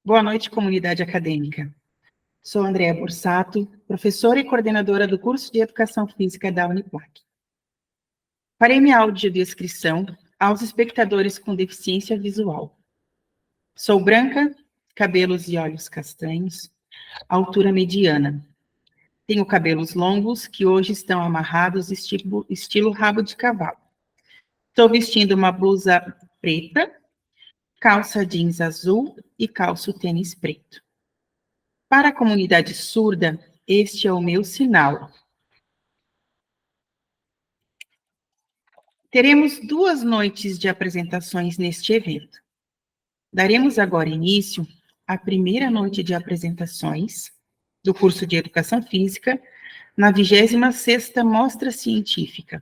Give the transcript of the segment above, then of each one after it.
Boa noite, comunidade acadêmica. Sou Andréa Borsato, professora e coordenadora do curso de Educação Física da Uniplac. Farei minha audiodescrição aos espectadores com deficiência visual. Sou branca, cabelos e olhos castanhos, altura mediana. Tenho cabelos longos que hoje estão amarrados estilo rabo de cavalo. Estou vestindo uma blusa preta, calça jeans azul e calço tênis preto. Para a comunidade surda, este é o meu sinal. Teremos 2 noites de apresentações neste evento. Daremos agora início à primeira noite de apresentações do curso de Educação Física na 26ª Mostra Científica,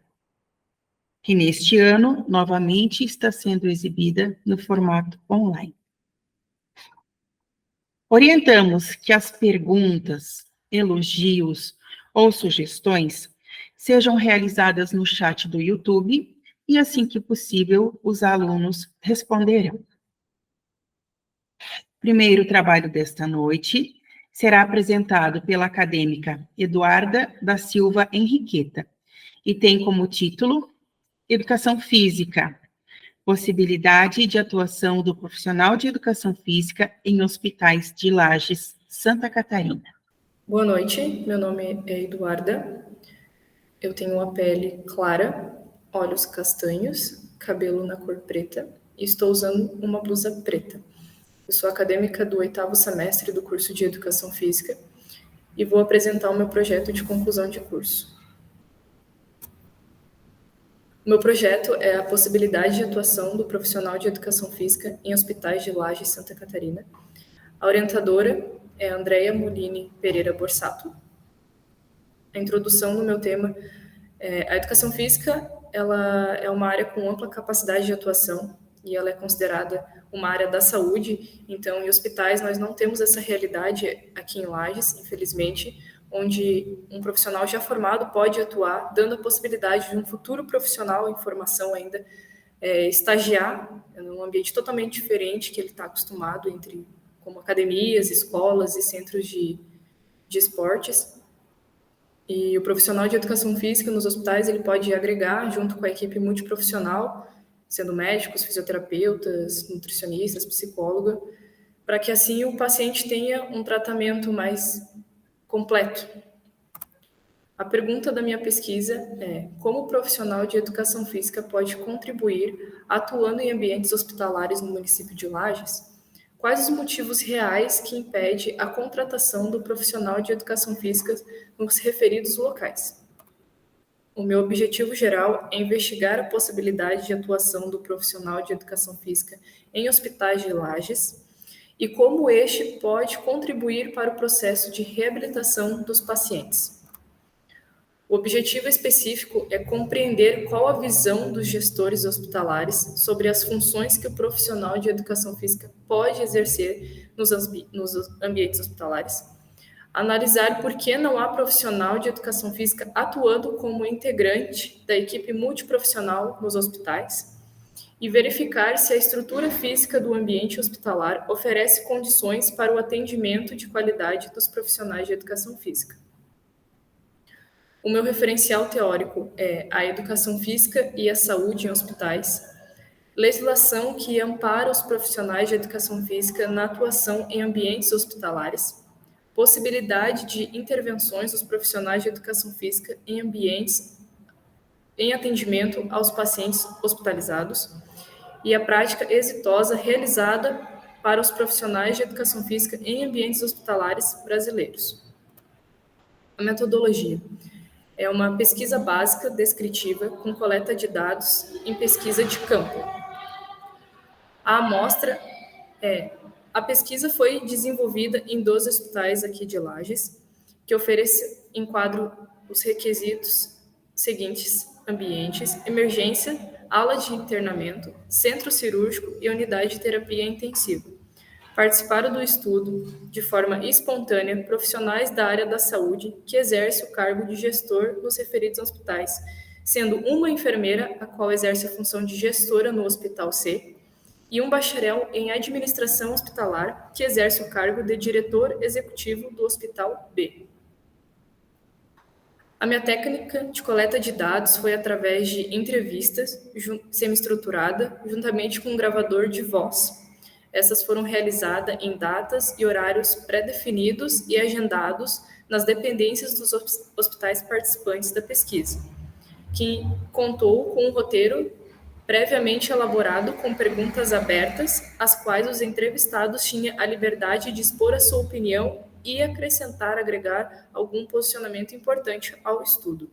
que neste ano, novamente, está sendo exibida no formato online. Orientamos que as perguntas, elogios ou sugestões sejam realizadas no chat do YouTube e, assim que possível, os alunos responderão. Primeiro trabalho desta noite será apresentado pela acadêmica Eduarda da Silva Henriqueta e tem como título Educação Física, possibilidade de atuação do profissional de educação física em hospitais de Lages, Santa Catarina. Boa noite, meu nome é Eduarda, eu tenho uma pele clara, olhos castanhos, cabelo na cor preta e estou usando uma blusa preta. Eu sou acadêmica do 8º semestre do curso de Educação Física e vou apresentar o meu projeto de conclusão de curso. O meu projeto é a possibilidade de atuação do profissional de educação física em hospitais de Lages, Santa Catarina. A orientadora é Andréa Molini Pereira Borsato. A introdução do meu tema é: a educação física ela é uma área com ampla capacidade de atuação e ela é considerada uma área da saúde. Então, em hospitais, nós não temos essa realidade aqui em Lages, infelizmente, onde um profissional já formado pode atuar, dando a possibilidade de um futuro profissional em formação ainda estagiar num ambiente totalmente diferente que ele está acostumado, como academias, escolas e centros de esportes. E o profissional de educação física nos hospitais, ele pode agregar junto com a equipe multiprofissional, sendo médicos, fisioterapeutas, nutricionistas, psicóloga, para que assim o paciente tenha um tratamento mais completo. A pergunta da minha pesquisa é: como o profissional de educação física pode contribuir atuando em ambientes hospitalares no município de Lages? Quais os motivos reais que impedem a contratação do profissional de educação física nos referidos locais? O meu objetivo geral é investigar a possibilidade de atuação do profissional de educação física em hospitais de Lages e como este pode contribuir para o processo de reabilitação dos pacientes. O objetivo específico é compreender qual a visão dos gestores hospitalares sobre as funções que o profissional de educação física pode exercer nos ambientes hospitalares, analisar por que não há profissional de educação física atuando como integrante da equipe multiprofissional nos hospitais e verificar se a estrutura física do ambiente hospitalar oferece condições para o atendimento de qualidade dos profissionais de educação física. O meu referencial teórico é a educação física e a saúde em hospitais, legislação que ampara os profissionais de educação física na atuação em ambientes hospitalares, possibilidade de intervenções dos profissionais de educação física em ambientes em atendimento aos pacientes hospitalizados e a prática exitosa realizada para os profissionais de educação física em ambientes hospitalares brasileiros. A metodologia é uma pesquisa básica descritiva com coleta de dados em pesquisa de campo. A amostra a pesquisa foi desenvolvida em 12 hospitais aqui de Lages, que enquadram os requisitos seguintes: ambientes, emergência, ala de internamento, centro cirúrgico e unidade de terapia intensiva. Participaram do estudo, de forma espontânea, profissionais da área da saúde que exercem o cargo de gestor nos referidos hospitais, sendo uma enfermeira, a qual exerce a função de gestora no Hospital C, e um bacharel em administração hospitalar que exerce o cargo de diretor executivo do Hospital B. A minha técnica de coleta de dados foi através de entrevistas semi-estruturada, juntamente com um gravador de voz. Essas foram realizadas em datas e horários pré-definidos e agendados nas dependências dos hospitais participantes da pesquisa, que contou com um roteiro previamente elaborado com perguntas abertas, às quais os entrevistados tinham a liberdade de expor a sua opinião e acrescentar, agregar algum posicionamento importante ao estudo.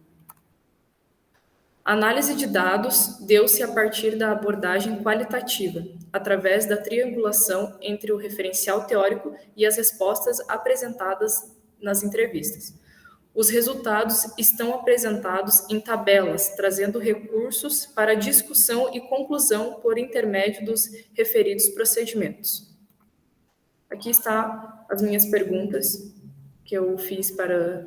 A análise de dados deu-se a partir da abordagem qualitativa, através da triangulação entre o referencial teórico e as respostas apresentadas nas entrevistas. Os resultados estão apresentados em tabelas, trazendo recursos para discussão e conclusão por intermédio dos referidos procedimentos. Aqui está as minhas perguntas que eu fiz para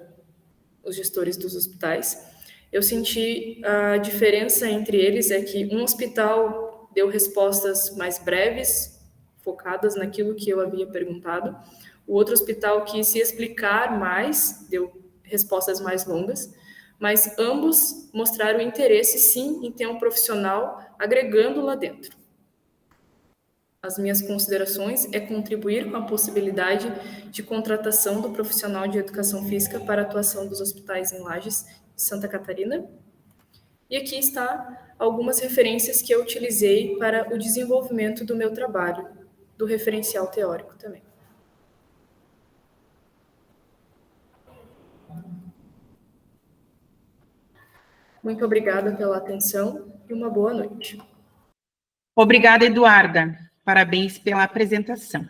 os gestores dos hospitais. Eu senti a diferença entre eles é que um hospital deu respostas mais breves, focadas naquilo que eu havia perguntado. O outro hospital quis se explicar mais, deu respostas mais longas, mas ambos mostraram interesse, sim, em ter um profissional agregando lá dentro. As minhas considerações é contribuir com a possibilidade de contratação do profissional de educação física para a atuação dos hospitais em Lages, Santa Catarina. E aqui está algumas referências que eu utilizei para o desenvolvimento do meu trabalho, do referencial teórico também. Muito obrigada pela atenção e uma boa noite. Obrigada, Eduarda. Parabéns pela apresentação.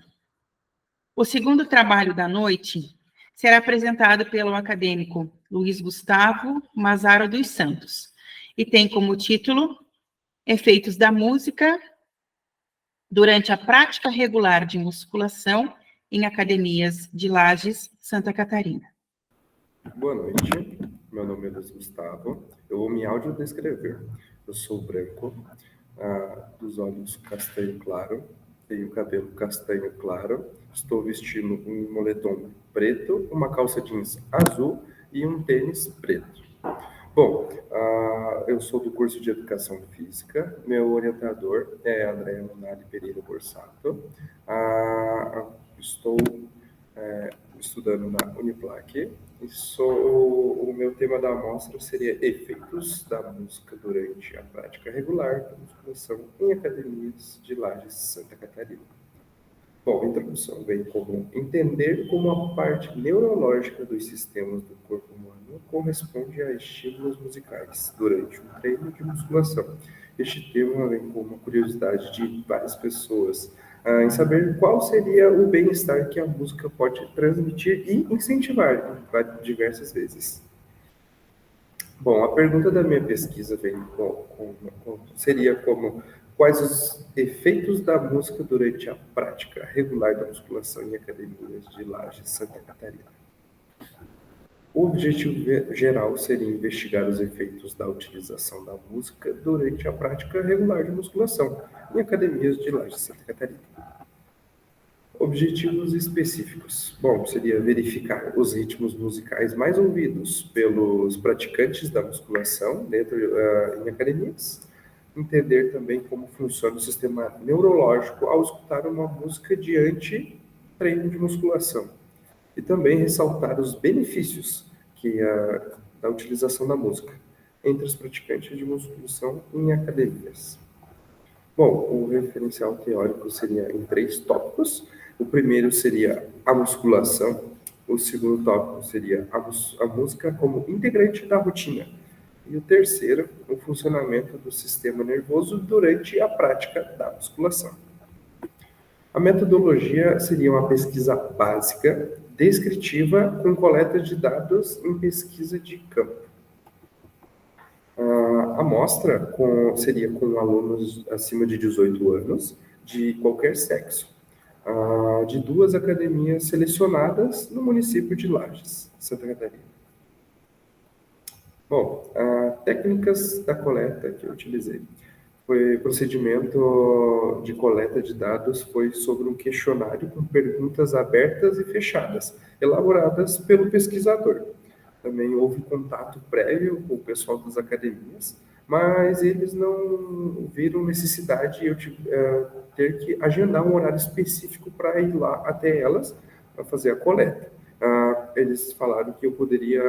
O segundo trabalho da noite será apresentado pelo acadêmico Luiz Gustavo Mazaro dos Santos e tem como título Efeitos da música durante a prática regular de musculação em academias de Lages, Santa Catarina. Boa noite, meu nome é Luiz Gustavo, eu vou me audiodescrever. Eu sou branco, dos olhos castanho claro, tenho cabelo castanho claro, estou vestindo um moletom preto, uma calça jeans azul e um tênis preto. Bom, eu sou do curso de Educação Física, meu orientador é Andréa Pereira Borsato, estou estudando na Uniplac, o meu tema da amostra seria efeitos da música durante a prática regular da musculação em academias de Lages, Santa Catarina. Bom, a introdução vem como entender como a parte neurológica dos sistemas do corpo humano corresponde a estímulos musicais durante um treino de musculação. Este tema vem com uma curiosidade de várias pessoas em saber qual seria o bem-estar que a música pode transmitir e incentivar diversas vezes. Bom, a pergunta da minha pesquisa seria como quais os efeitos da música durante a prática regular da musculação em academias de Lages, Santa Catarina. O objetivo geral seria investigar os efeitos da utilização da música durante a prática regular de musculação em academias de Lages, Santa Catarina. Objetivos específicos. Bom, seria verificar os ritmos musicais mais ouvidos pelos praticantes da musculação em academias. Entender também como funciona o sistema neurológico ao escutar uma música diante do treino de musculação. E também ressaltar os benefícios da utilização da música entre os praticantes de musculação em academias. Bom, o referencial teórico seria em 3 tópicos. O primeiro seria a musculação, o segundo tópico seria a música como integrante da rotina, e o terceiro, o funcionamento do sistema nervoso durante a prática da musculação. A metodologia seria uma pesquisa básica, descritiva, com coleta de dados em pesquisa de campo. A amostra seria com alunos acima de 18 anos, de qualquer sexo, de 2 academias selecionadas no município de Lages, Santa Catarina. Bom, técnicas da coleta que eu utilizei. O procedimento de coleta de dados foi sobre um questionário com perguntas abertas e fechadas, elaboradas pelo pesquisador. Também houve contato prévio com o pessoal das academias, mas eles não viram necessidade de eu ter que agendar um horário específico para ir lá até elas para fazer a coleta. Eles falaram que eu poderia,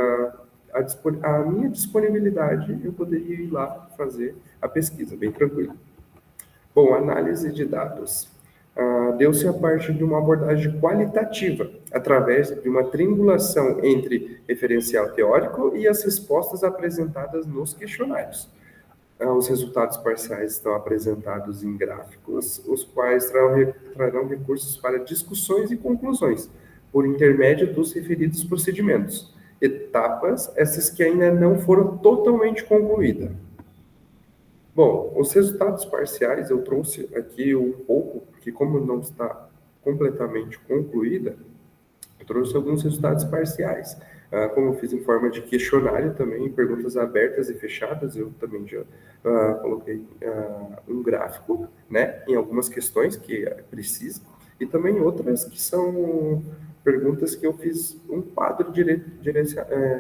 a minha disponibilidade, eu poderia ir lá fazer a pesquisa, bem tranquilo. Bom, análise de dados. Deu-se a partir de uma abordagem qualitativa, através de uma triangulação entre referencial teórico e as respostas apresentadas nos questionários. Os resultados parciais estão apresentados em gráficos, os quais trarão recursos para discussões e conclusões, por intermédio dos referidos procedimentos. Etapas, essas que ainda não foram totalmente concluídas. Bom, os resultados parciais eu trouxe aqui um pouco, porque como não está completamente concluída, eu trouxe alguns resultados parciais. Como eu fiz em forma de questionário também, perguntas abertas e fechadas, eu também já coloquei um gráfico, né, em algumas questões que precisa, e também outras que são perguntas que eu fiz um quadro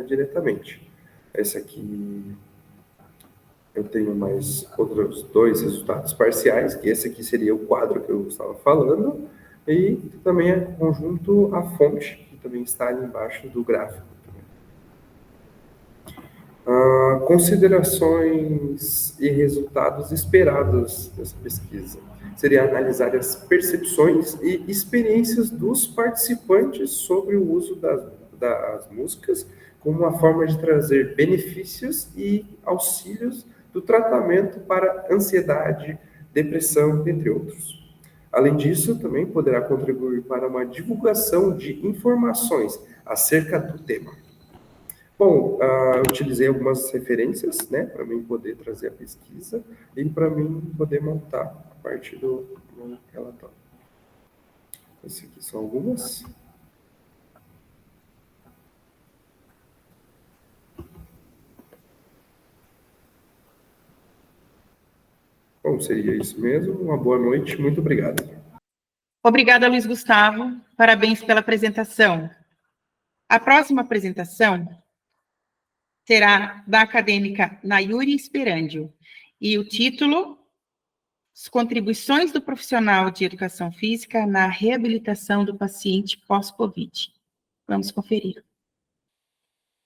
diretamente. Essa aqui eu tenho mais outros dois resultados parciais, que esse aqui seria o quadro que eu estava falando, e também é conjunto a fonte, que também está ali embaixo do gráfico. Considerações e resultados esperados dessa pesquisa. Seria analisar as percepções e experiências dos participantes sobre o uso das músicas como uma forma de trazer benefícios e auxílios do tratamento para ansiedade, depressão, entre outros. Além disso, também poderá contribuir para uma divulgação de informações acerca do tema. Bom, eu utilizei algumas referências, né, para mim poder trazer a pesquisa e para mim poder montar a partir do relatório. Essas aqui são algumas. Bom, seria isso mesmo. Uma boa noite, muito obrigado. Obrigada, Luiz Gustavo. Parabéns pela apresentação. A próxima apresentação será da acadêmica Nayuri Esperandio, e o título: As contribuições do profissional de educação física na reabilitação do paciente pós-Covid. Vamos conferir.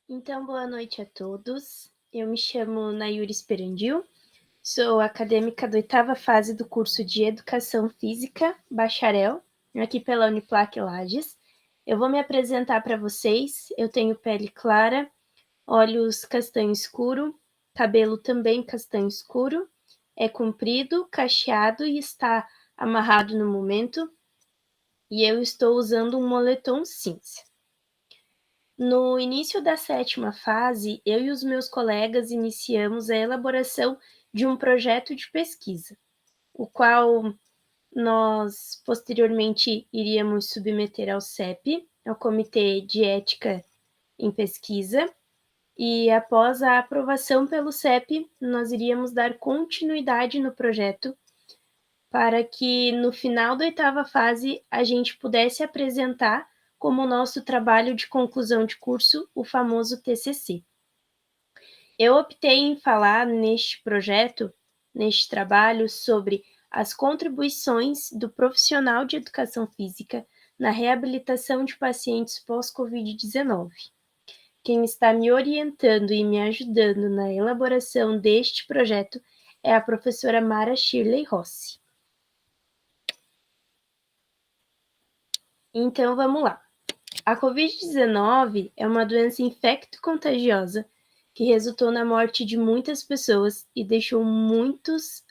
Então, boa noite a todos. Eu me chamo Nayuri Esperandio, sou acadêmica da 8ª fase do curso de Educação Física, bacharel, aqui pela Uniplac Lages. Eu vou me apresentar para vocês. Eu tenho pele clara, olhos castanho escuro, cabelo também castanho escuro, é comprido, cacheado e está amarrado no momento, e eu estou usando um moletom cinza. No início da 7ª fase, eu e os meus colegas iniciamos a elaboração de um projeto de pesquisa, o qual nós posteriormente iríamos submeter ao CEP, ao Comitê de Ética em Pesquisa, e após a aprovação pelo CEP, nós iríamos dar continuidade no projeto para que no final da 8ª fase a gente pudesse apresentar como nosso trabalho de conclusão de curso, o famoso TCC. Eu optei em falar neste projeto, neste trabalho, sobre as contribuições do profissional de educação física na reabilitação de pacientes pós-Covid-19. Quem está me orientando e me ajudando na elaboração deste projeto é a professora Mara Shirley Rossi. Então, vamos lá. A Covid-19 é uma doença infecto-contagiosa que resultou na morte de muitas pessoas e deixou muitos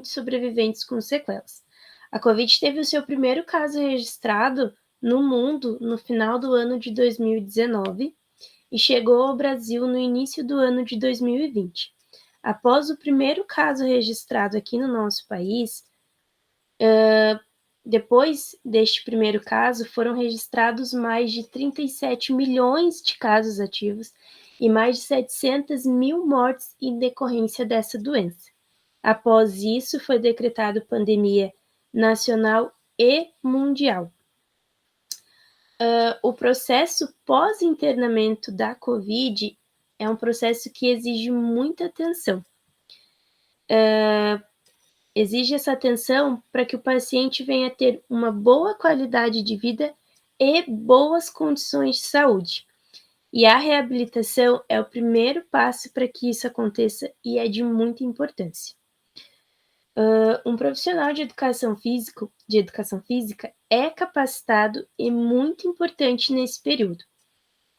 sobreviventes com sequelas. A Covid teve o seu primeiro caso registrado no mundo no final do ano de 2019 e chegou ao Brasil no início do ano de 2020. Após o primeiro caso registrado aqui no nosso país, depois deste primeiro caso, foram registrados mais de 37 milhões de casos ativos e mais de 700 mil mortes em decorrência dessa doença. Após isso, foi decretado pandemia nacional e mundial. O processo pós-internamento da COVID é um processo que exige muita atenção. Exige essa atenção para que o paciente venha ter uma boa qualidade de vida e boas condições de saúde. E a reabilitação é o primeiro passo para que isso aconteça e é de muita importância. Um profissional de educação física é capacitado e muito importante nesse período.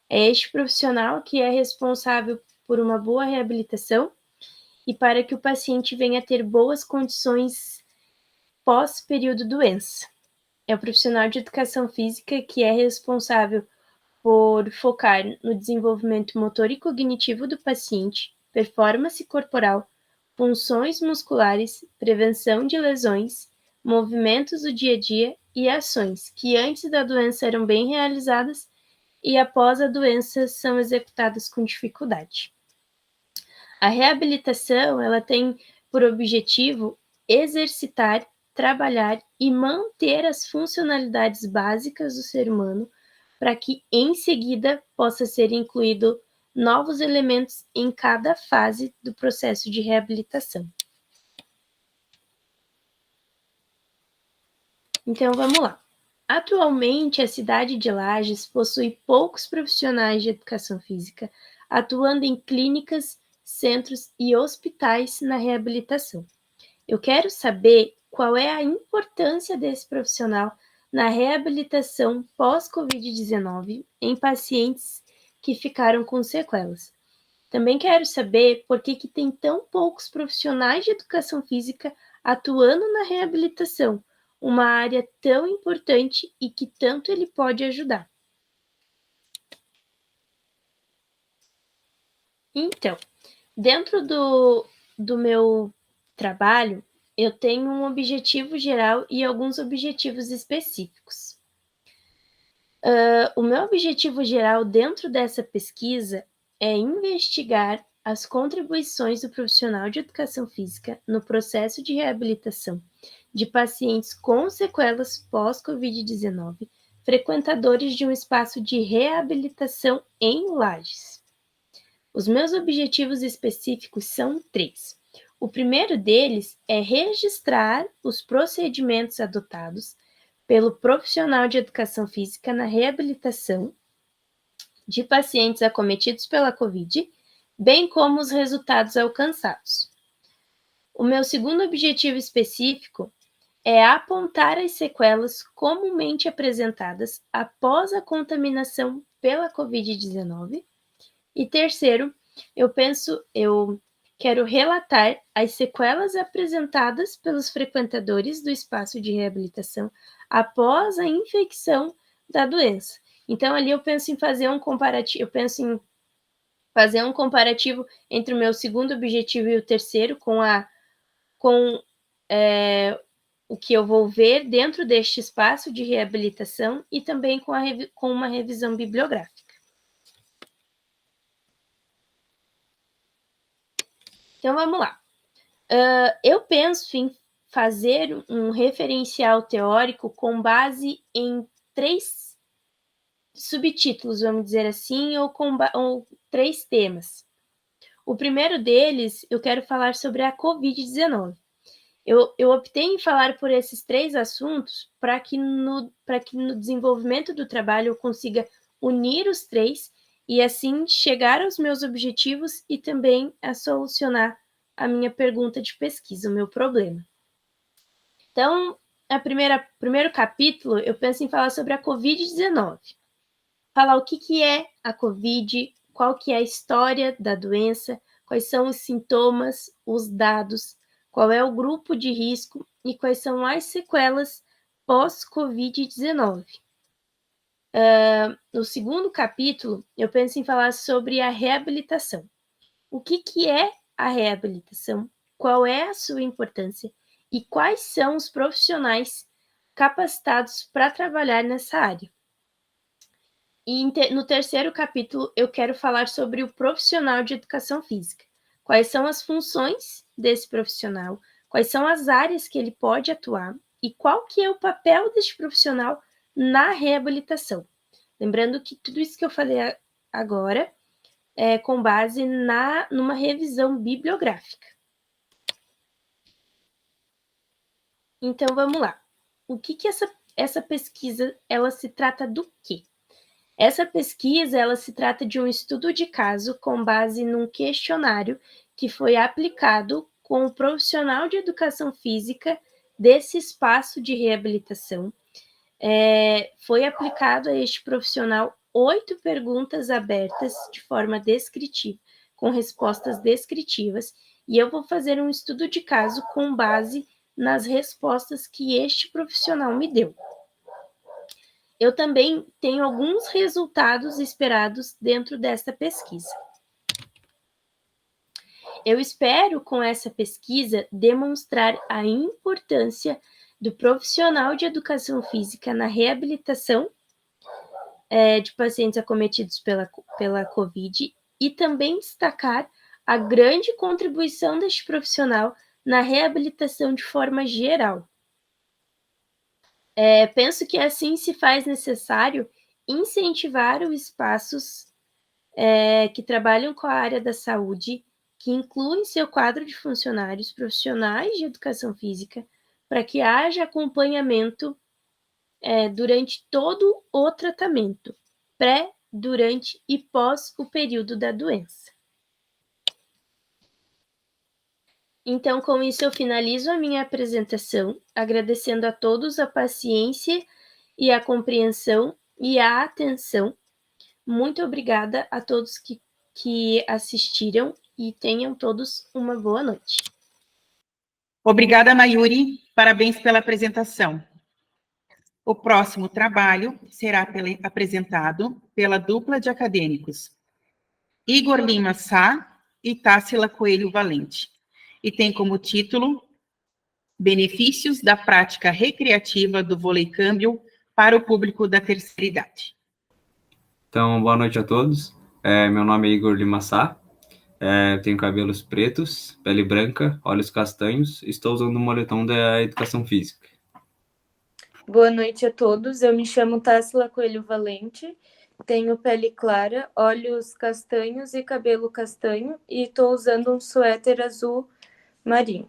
É este profissional que é responsável por uma boa reabilitação e para que o paciente venha ter boas condições pós-período doença. É o profissional de educação física que é responsável por focar no desenvolvimento motor e cognitivo do paciente, performance corporal, funções musculares, prevenção de lesões, movimentos do dia a dia e ações que antes da doença eram bem realizadas e após a doença são executadas com dificuldade. A reabilitação, ela tem por objetivo exercitar, trabalhar e manter as funcionalidades básicas do ser humano para que, em seguida, possa ser incluído novos elementos em cada fase do processo de reabilitação. Então, vamos lá. Atualmente, a cidade de Lages possui poucos profissionais de educação física atuando em clínicas, centros e hospitais na reabilitação. Eu quero saber qual é a importância desse profissional na reabilitação pós-Covid-19 em pacientes que ficaram com sequelas. Também quero saber por que tem tão poucos profissionais de educação física atuando na reabilitação, uma área tão importante e que tanto ele pode ajudar. Então, dentro do meu trabalho, eu tenho um objetivo geral e alguns objetivos específicos. O meu objetivo geral dentro dessa pesquisa é investigar as contribuições do profissional de educação física no processo de reabilitação de pacientes com sequelas pós-Covid-19, frequentadores de um espaço de reabilitação em Lages. Os meus objetivos específicos são 3. O primeiro deles é registrar os procedimentos adotados pelo profissional de educação física na reabilitação de pacientes acometidos pela COVID, bem como os resultados alcançados. O meu segundo objetivo específico é apontar as sequelas comumente apresentadas após a contaminação pela COVID-19. E terceiro, eu quero relatar as sequelas apresentadas pelos frequentadores do espaço de reabilitação após a infecção da doença. Então, ali eu penso em fazer um comparativo, entre o meu segundo objetivo e o terceiro, com o que eu vou ver dentro deste espaço de reabilitação e também com uma revisão bibliográfica. Então, vamos lá. Eu penso em fazer um referencial teórico com base em 3 subtítulos, vamos dizer assim, ou 3 temas. O primeiro deles, eu quero falar sobre a COVID-19. Eu optei em falar por esses 3 assuntos para que no desenvolvimento do trabalho eu consiga unir os 3 e assim chegar aos meus objetivos e também a solucionar a minha pergunta de pesquisa, o meu problema. Então, primeiro capítulo, eu penso em falar sobre a COVID-19. Falar o que é a COVID, qual que é a história da doença, quais são os sintomas, os dados, qual é o grupo de risco e quais são as sequelas pós-COVID-19. No segundo capítulo, eu penso em falar sobre a reabilitação. O que é a reabilitação? Qual é a sua importância? E quais são os profissionais capacitados para trabalhar nessa área? E no terceiro capítulo, eu quero falar sobre o profissional de educação física. quais são as funções desse profissional, quais são as áreas que ele pode atuar e qual que é o papel desse profissional na reabilitação. Lembrando que tudo isso que eu falei agora é com base numa revisão bibliográfica. Então, vamos lá. O que essa pesquisa, ela se trata do quê? Essa pesquisa, ela se trata de um estudo de caso com base num questionário que foi aplicado com o profissional de educação física desse espaço de reabilitação. Foi aplicado a este profissional 8 perguntas abertas de forma descritiva, com respostas descritivas, e eu vou fazer um estudo de caso com base nas respostas que este profissional me deu. Eu também tenho alguns resultados esperados dentro dessa pesquisa. Eu espero, com essa pesquisa, demonstrar a importância do profissional de educação física na reabilitação de pacientes acometidos pela COVID e também destacar a grande contribuição deste profissional na reabilitação de forma geral. Penso que assim se faz necessário incentivar os espaços que trabalham com a área da saúde, que incluem seu quadro de funcionários profissionais de educação física, para que haja acompanhamento durante todo o tratamento, pré, durante e pós o período da doença. Então, com isso, eu finalizo a minha apresentação, agradecendo a todos a paciência e a compreensão e a atenção. Muito obrigada a todos que assistiram e tenham todos uma boa noite. Obrigada, Mayuri. Parabéns pela apresentação. O próximo trabalho será apresentado pela dupla de acadêmicos Igor Lima Sá e Tássila Coelho Valente, e tem como título Benefícios da prática recreativa do vôlei câmbio para o público da terceira idade. Então, boa noite a todos. Meu nome é Igor Lima Sá, tenho cabelos pretos, pele branca, olhos castanhos, estou usando um moletom da educação física. Boa noite a todos, eu me chamo Tássila Coelho Valente, tenho pele clara, olhos castanhos e cabelo castanho e estou usando um suéter azul marinho.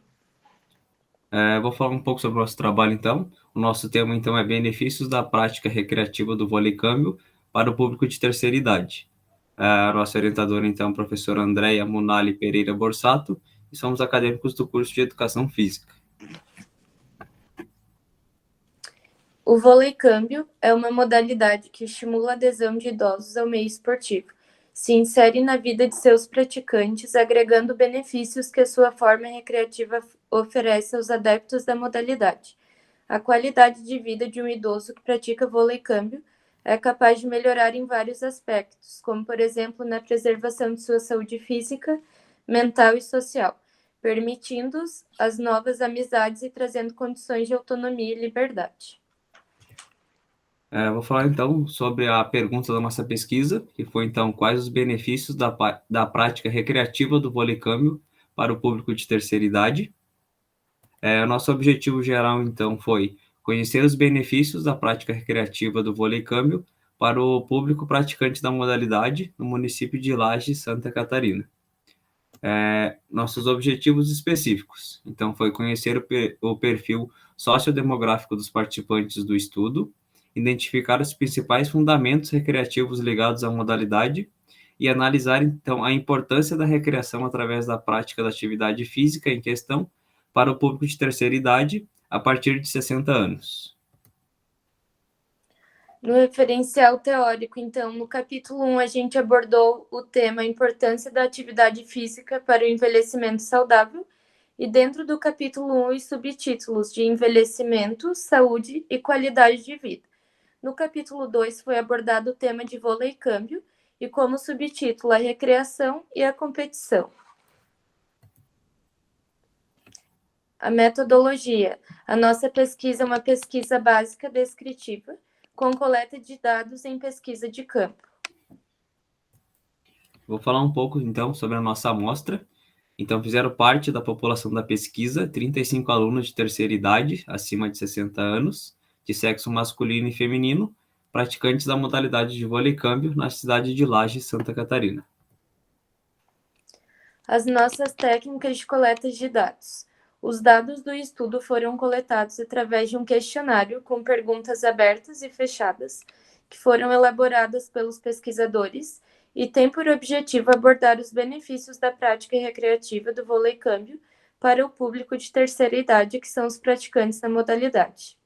Vou falar um pouco sobre o nosso trabalho, então. O nosso tema, então, é benefícios da prática recreativa do vôlei câmbio para o público de terceira idade. A nossa orientadora, então, é a professora Andréia Munali Pereira Borsato, e somos acadêmicos do curso de Educação Física. O vôlei câmbio é uma modalidade que estimula a adesão de idosos ao meio esportivo. Se insere na vida de seus praticantes, agregando benefícios que a sua forma recreativa oferece aos adeptos da modalidade. A qualidade de vida de um idoso que pratica vôlei câmbio é capaz de melhorar em vários aspectos, como, por exemplo, na preservação de sua saúde física, mental e social, permitindo as novas amizades e trazendo condições de autonomia e liberdade. Vou falar, então, sobre a pergunta da nossa pesquisa, que foi, então, quais os benefícios da prática recreativa do vôlei câmbio para o público de terceira idade. Nosso objetivo geral, então, foi conhecer os benefícios da prática recreativa do vôlei câmbio para o público praticante da modalidade no município de Lages, Santa Catarina. Nossos objetivos específicos, então, foi conhecer o perfil sociodemográfico dos participantes do estudo, identificar os principais fundamentos recreativos ligados à modalidade e analisar, então, a importância da recreação através da prática da atividade física em questão para o público de terceira idade a partir de 60 anos. No referencial teórico, então, no capítulo 1, a gente abordou o tema Importância da atividade física para o envelhecimento saudável, e dentro do capítulo 1, os subtítulos de envelhecimento, saúde e qualidade de vida. No capítulo 2, foi abordado o tema de vôlei câmbio e como subtítulo a recreação e a competição. A metodologia. A nossa pesquisa é uma pesquisa básica descritiva, com coleta de dados em pesquisa de campo. Vou falar um pouco, então, sobre a nossa amostra. Então, fizeram parte da população da pesquisa 35 alunos de terceira idade, acima de 60 anos, de sexo masculino e feminino, praticantes da modalidade de vôlei-câmbio na cidade de Lages, Santa Catarina. As nossas técnicas de coleta de dados. Os dados do estudo foram coletados através de um questionário com perguntas abertas e fechadas, que foram elaboradas pelos pesquisadores e tem por objetivo abordar os benefícios da prática recreativa do vôlei-câmbio para o público de terceira idade, que são os praticantes da modalidade.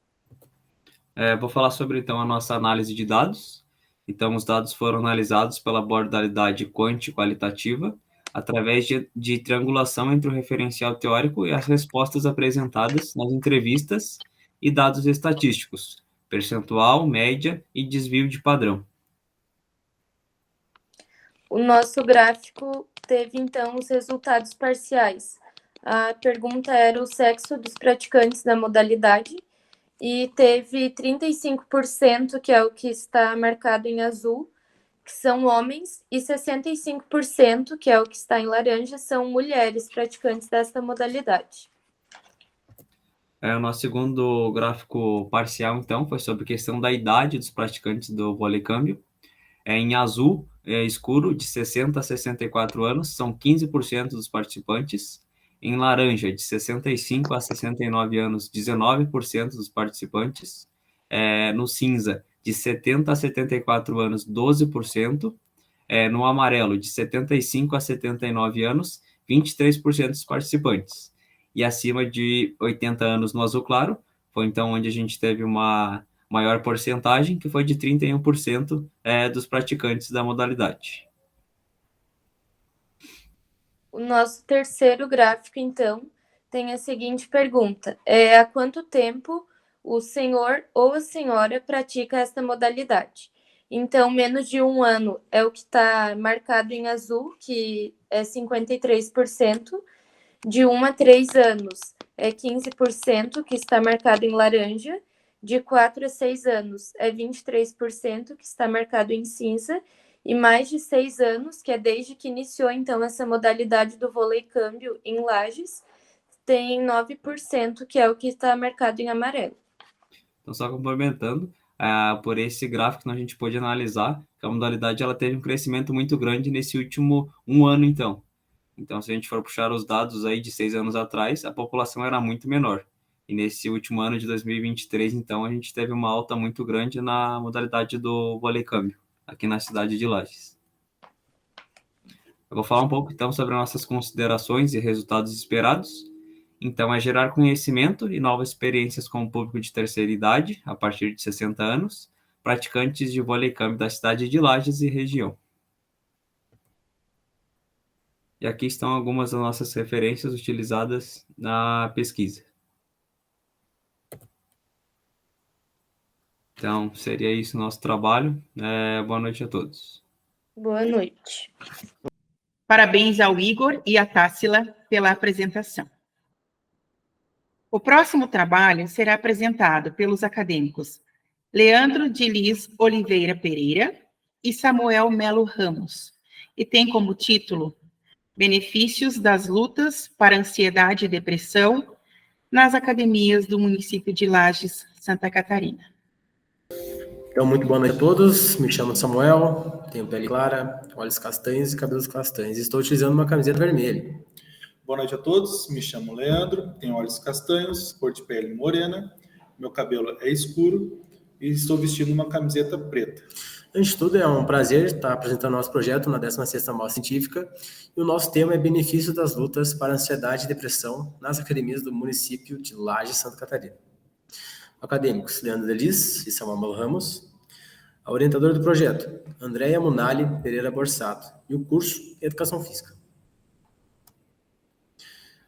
Vou falar sobre, então, a nossa análise de dados. Então, os dados foram analisados pela modalidade quanti-qualitativa, através de triangulação entre o referencial teórico e as respostas apresentadas nas entrevistas e dados estatísticos, percentual, média e desvio de padrão. O nosso gráfico teve, então, os resultados parciais. A pergunta era o sexo dos praticantes da modalidade e teve 35%, que é o que está marcado em azul, que são homens, e 65%, que é o que está em laranja, são mulheres praticantes desta modalidade. O nosso segundo gráfico parcial, então, foi sobre a questão da idade dos praticantes do vôlei-câmbio. Em azul escuro, de 60 a 64 anos, são 15% dos participantes. Em laranja, de 65 a 69 anos, 19% dos participantes. No cinza, de 70 a 74 anos, 12%. No amarelo, de 75 a 79 anos, 23% dos participantes. E acima de 80 anos no azul claro, foi então onde a gente teve uma maior porcentagem, que foi de 31% dos praticantes da modalidade. O nosso terceiro gráfico, então, tem a seguinte pergunta: há quanto tempo o senhor ou a senhora pratica esta modalidade? Então, menos de 1 ano é o que está marcado em azul, que é 53%. De 1 a 3 anos é 15%, que está marcado em laranja. De 4 a 6 anos é 23%, que está marcado em cinza. E mais de 6 anos, que é desde que iniciou, então, essa modalidade do vôlei-câmbio em Lages, tem 9%, que é o que está marcado em amarelo. Então, só complementando, por esse gráfico a gente pôde analisar que a modalidade ela teve um crescimento muito grande nesse último 1 ano, então. Então, se a gente for puxar os dados aí de 6 anos atrás, a população era muito menor. E nesse último ano de 2023, então, a gente teve uma alta muito grande na modalidade do vôlei-câmbio, aqui na cidade de Lages. Eu vou falar um pouco, então, sobre nossas considerações e resultados esperados. Então, é gerar conhecimento e novas experiências com o público de terceira idade, a partir de 60 anos, praticantes de vôlei-câmbio da cidade de Lages e região. E aqui estão algumas das nossas referências utilizadas na pesquisa. Então, seria isso o nosso trabalho. Boa noite a todos. Boa noite. Parabéns ao Igor e à Tássila pela apresentação. O próximo trabalho será apresentado pelos acadêmicos Leandro de Liz Oliveira Pereira e Samuel Melo Ramos, e tem como título Benefícios das lutas para ansiedade e depressão nas academias do município de Lages, Santa Catarina. Então, muito boa noite a todos. Me chamo Samuel, tenho pele clara, olhos castanhos e cabelos castanhos. Estou utilizando uma camiseta vermelha. Boa noite a todos. Me chamo Leandro, tenho olhos castanhos, cor de pele morena, meu cabelo é escuro e estou vestindo uma camiseta preta. Antes de tudo, é um prazer estar apresentando nosso projeto na 16ª Mostra Científica, e o nosso tema é Benefício das lutas para ansiedade e depressão nas academias do município de Lages, Santa Catarina. Acadêmicos, Leandro Delis e Samuel Melo Ramos. A orientadora do projeto, Andréia Munali Pereira Borsato, e o curso Educação Física.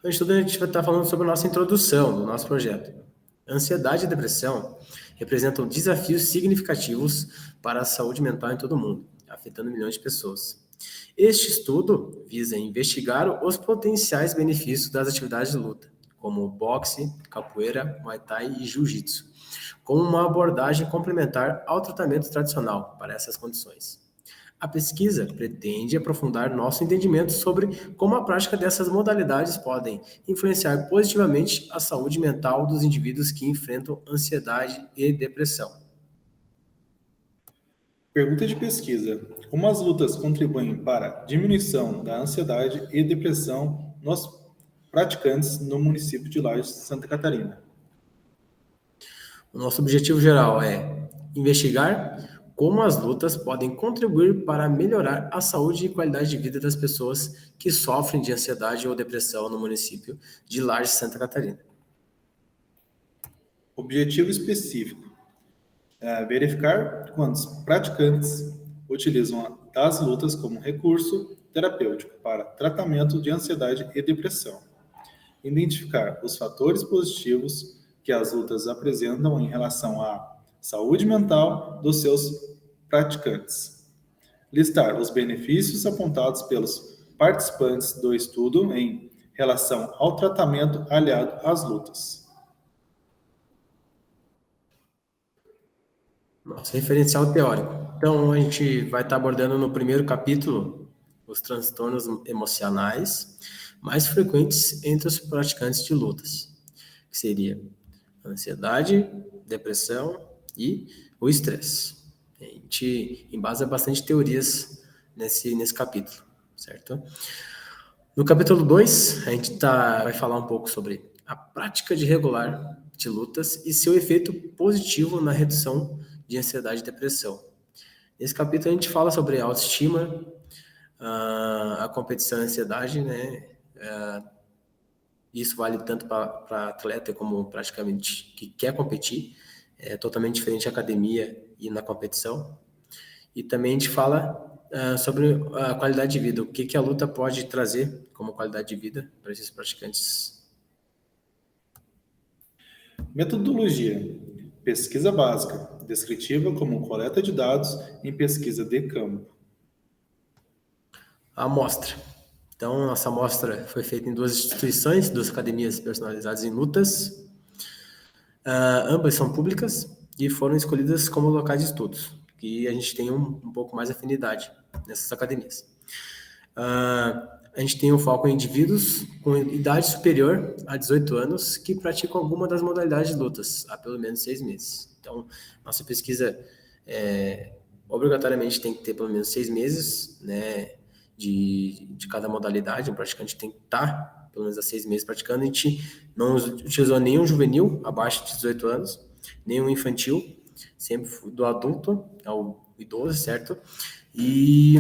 Antes de tudo, a gente vai estar falando sobre a nossa introdução do nosso projeto. Ansiedade e depressão representam desafios significativos para a saúde mental em todo o mundo, afetando milhões de pessoas. Este estudo visa investigar os potenciais benefícios das atividades de luta, como boxe, capoeira, muay thai e jiu-jitsu, como uma abordagem complementar ao tratamento tradicional para essas condições. A pesquisa pretende aprofundar nosso entendimento sobre como a prática dessas modalidades podem influenciar positivamente a saúde mental dos indivíduos que enfrentam ansiedade e depressão. Pergunta de pesquisa: como as lutas contribuem para a diminuição da ansiedade e depressão nos praticantes no município de Lages, Santa Catarina? O nosso objetivo geral é investigar como as lutas podem contribuir para melhorar a saúde e qualidade de vida das pessoas que sofrem de ansiedade ou depressão no município de Lages, Santa Catarina. Objetivo específico: verificar quantos praticantes utilizam as lutas como recurso terapêutico para tratamento de ansiedade e depressão. Identificar os fatores positivos que as lutas apresentam em relação à saúde mental dos seus praticantes. Listar os benefícios apontados pelos participantes do estudo em relação ao tratamento aliado às lutas. Nosso referencial teórico. Então, a gente vai estar abordando no primeiro capítulo os transtornos emocionais mais frequentes entre os praticantes de lutas, que seria a ansiedade, depressão e o estresse. A gente embasa bastante teorias nesse capítulo, certo? No capítulo 2, a gente vai falar um pouco sobre a prática de regular de lutas e seu efeito positivo na redução de ansiedade e depressão. Nesse capítulo a gente fala sobre a autoestima, a competição e a ansiedade, né? Isso vale tanto para atleta como praticamente que quer competir. É totalmente diferente da academia e na competição. E também a gente fala sobre a qualidade de vida, o que a luta pode trazer como qualidade de vida para esses praticantes. Metodologia: pesquisa básica, descritiva como coleta de dados em pesquisa de campo. A amostra. Então, nossa amostra foi feita em 2 instituições, 2 academias personalizadas em lutas. Ambas são públicas e foram escolhidas como locais de estudos, que a gente tem um pouco mais afinidade nessas academias. A gente tem um foco em indivíduos com idade superior a 18 anos que praticam alguma das modalidades de lutas há pelo menos 6 meses. Então, nossa pesquisa obrigatoriamente tem que ter pelo menos 6 meses, né, de cada modalidade. O praticante tem que estar pelo menos há 6 meses praticando. A gente não utilizou nenhum juvenil abaixo de 18 anos, nenhum infantil, sempre do adulto ao idoso, certo? E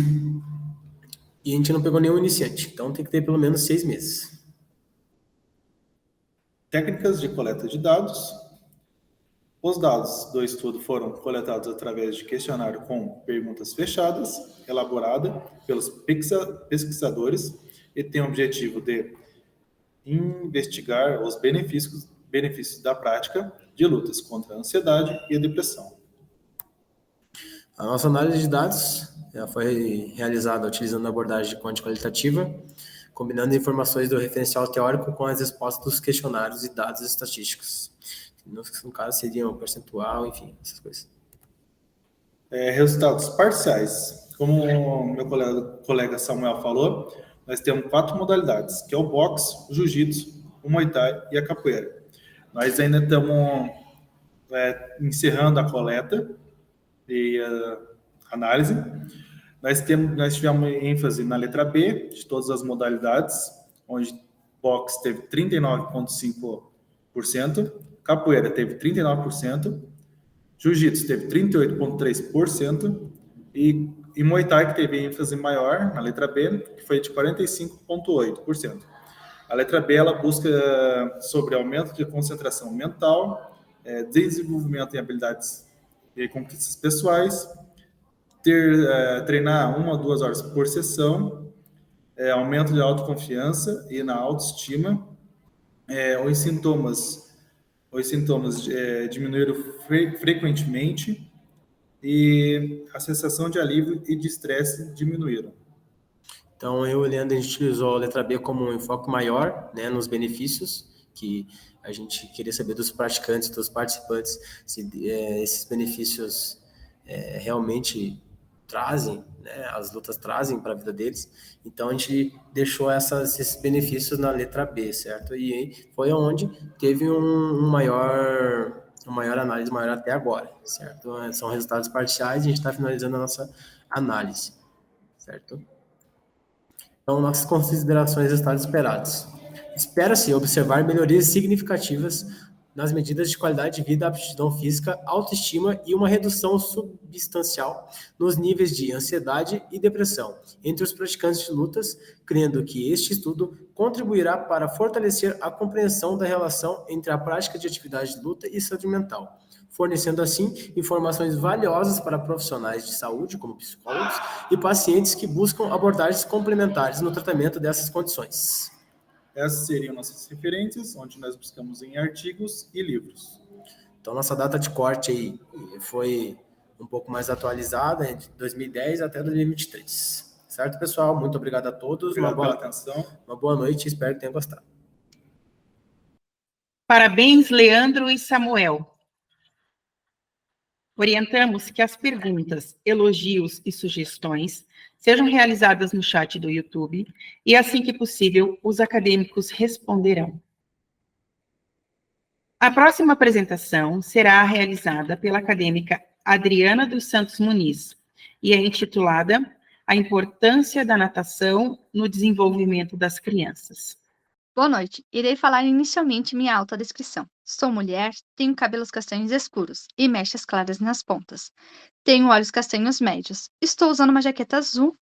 a gente não pegou nenhum iniciante, então tem que ter pelo menos 6 meses. Técnicas de coleta de dados. Os dados do estudo foram coletados através de questionário com perguntas fechadas, elaborada pelos pesquisadores e tem o objetivo de investigar os benefícios da prática de lutas contra a ansiedade e a depressão. A nossa análise de dados foi realizada utilizando a abordagem quantitativa, combinando informações do referencial teórico com as respostas dos questionários e dados estatísticos. No caso, seriam o percentual, enfim, essas coisas. Resultados parciais. Como o meu colega Samuel falou, nós temos 4 modalidades, que é o boxe, o jiu-jitsu, o muay thai e a capoeira. Nós ainda estamos encerrando a coleta e a análise. Nós tivemos ênfase na letra B, de todas as modalidades, onde boxe teve 39,5%, capoeira teve 39%, jiu-jitsu teve 38,3% e muay thai, que teve ênfase maior na letra B, que foi de 45,8%. A letra B, ela busca sobre aumento de concentração mental, desenvolvimento em habilidades e conquistas pessoais, treinar 1 a 2 horas por sessão, aumento de autoconfiança e na autoestima, os sintomas diminuíram frequentemente e a sensação de alívio e de estresse diminuíram. Então, eu e o Leandro, a gente utilizou a letra B como um enfoque maior, né, nos benefícios, que a gente queria saber dos praticantes, dos participantes, se esses benefícios realmente trazem, né, as lutas trazem para a vida deles. Então, a gente deixou esses benefícios na letra B, certo? E foi onde teve uma maior análise, maior até agora, certo? São resultados parciais e a gente está finalizando a nossa análise, certo? Então, nossas considerações e resultados esperados. Espera-se observar melhorias significativas nas medidas de qualidade de vida, aptidão física, autoestima e uma redução substancial nos níveis de ansiedade e depressão entre os praticantes de lutas, crendo que este estudo contribuirá para fortalecer a compreensão da relação entre a prática de atividade de luta e saúde mental, fornecendo assim informações valiosas para profissionais de saúde, como psicólogos, e pacientes que buscam abordagens complementares no tratamento dessas condições. Essas seriam nossas referências, onde nós buscamos em artigos e livros. Então, nossa data de corte aí foi um pouco mais atualizada, entre 2010 até 2023. Certo, pessoal? Muito obrigado a todos. Obrigado pela atenção. Uma boa noite, espero que tenham gostado. Parabéns, Leandro e Samuel. Orientamos que as perguntas, elogios e sugestões sejam realizadas no chat do YouTube e, assim que possível, os acadêmicos responderão. A próxima apresentação será realizada pela acadêmica Adriana dos Santos Muniz e é intitulada A Importância da Natação no Desenvolvimento das Crianças. Boa noite. Irei falar inicialmente minha autodescrição. Sou mulher, tenho cabelos castanhos escuros e mechas claras nas pontas. Tenho olhos castanhos médios. Estou usando uma jaqueta azul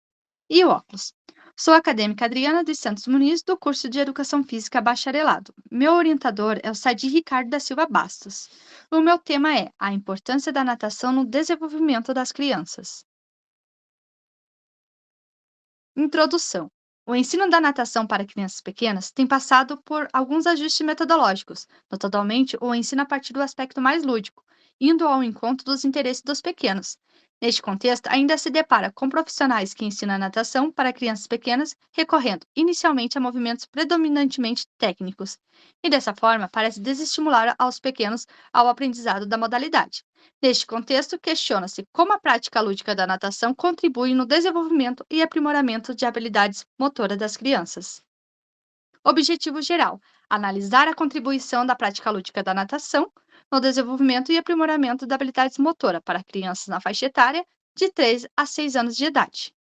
e óculos. Sou a acadêmica Adriana dos Santos Muniz, do curso de Educação Física Bacharelado. Meu orientador é o Sadi Ricardo da Silva Bastos. O meu tema é a importância da natação no desenvolvimento das crianças. Introdução. O ensino da natação para crianças pequenas tem passado por alguns ajustes metodológicos, notadamente o ensino a partir do aspecto mais lúdico, indo ao encontro dos interesses dos pequenos. Neste contexto, ainda se depara com profissionais que ensinam a natação para crianças pequenas, recorrendo inicialmente a movimentos predominantemente técnicos, e dessa forma parece desestimular aos pequenos ao aprendizado da modalidade. Neste contexto, questiona-se como a prática lúdica da natação contribui no desenvolvimento e aprimoramento de habilidades motoras das crianças. Objetivo geral: analisar a contribuição da prática lúdica da natação no desenvolvimento e aprimoramento da habilidades motora para crianças na faixa etária de 3 a 6 anos de idade.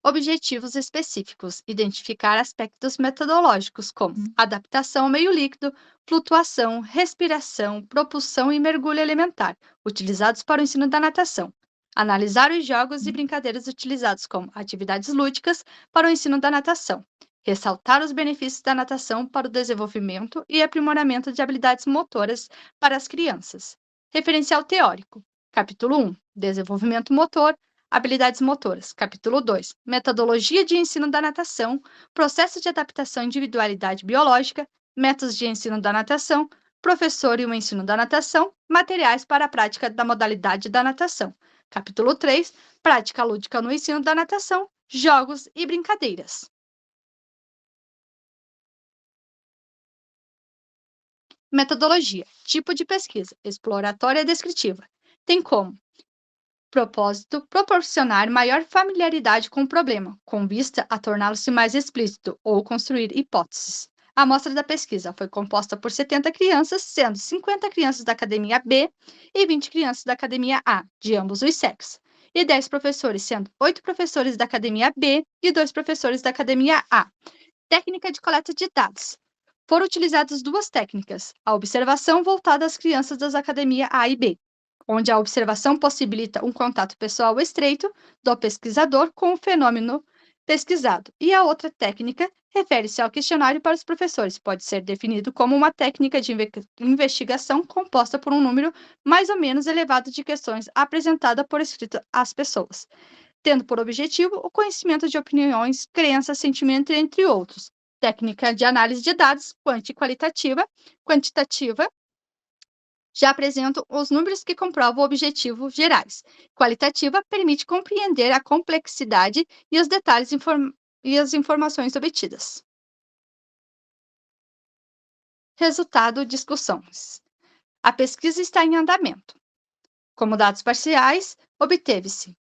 Objetivos específicos: identificar aspectos metodológicos como adaptação ao meio líquido, flutuação, respiração, propulsão e mergulho elementar, utilizados para o ensino da natação. Analisar os jogos e brincadeiras utilizados como atividades lúdicas para o ensino da natação. Ressaltar os benefícios da natação para o desenvolvimento e aprimoramento de habilidades motoras para as crianças. Referencial teórico. Capítulo 1. Desenvolvimento motor. Habilidades motoras. Capítulo 2. Metodologia de ensino da natação, processo de adaptação e individualidade biológica, métodos de ensino da natação, professor e o ensino da natação, materiais para a prática da modalidade da natação. Capítulo 3. Prática lúdica no ensino da natação, jogos e brincadeiras. Metodologia. Tipo de pesquisa. Exploratória e descritiva. Tem como propósito proporcionar maior familiaridade com o problema, com vista a torná-lo-se mais explícito ou construir hipóteses. A amostra da pesquisa foi composta por 70 crianças, sendo 50 crianças da Academia B e 20 crianças da Academia A, de ambos os sexos, e 10 professores, sendo 8 professores da Academia B e 2 professores da Academia A. Técnica de coleta de dados. Foram utilizadas duas técnicas: a observação voltada às crianças das Academia A e B, onde a observação possibilita um contato pessoal estreito do pesquisador com o fenômeno pesquisado, e a outra técnica refere-se ao questionário para os professores. Pode ser definido como uma técnica de investigação composta por um número mais ou menos elevado de questões apresentada por escrito às pessoas, tendo por objetivo o conhecimento de opiniões, crenças, sentimentos, entre outros. Técnica de análise de dados quantitativa, já apresentam os números que comprovam objetivos gerais. Qualitativa permite compreender a complexidade e os detalhes e as informações obtidas. Resultado: discussões. A pesquisa está em andamento. Como dados parciais, obteve-se.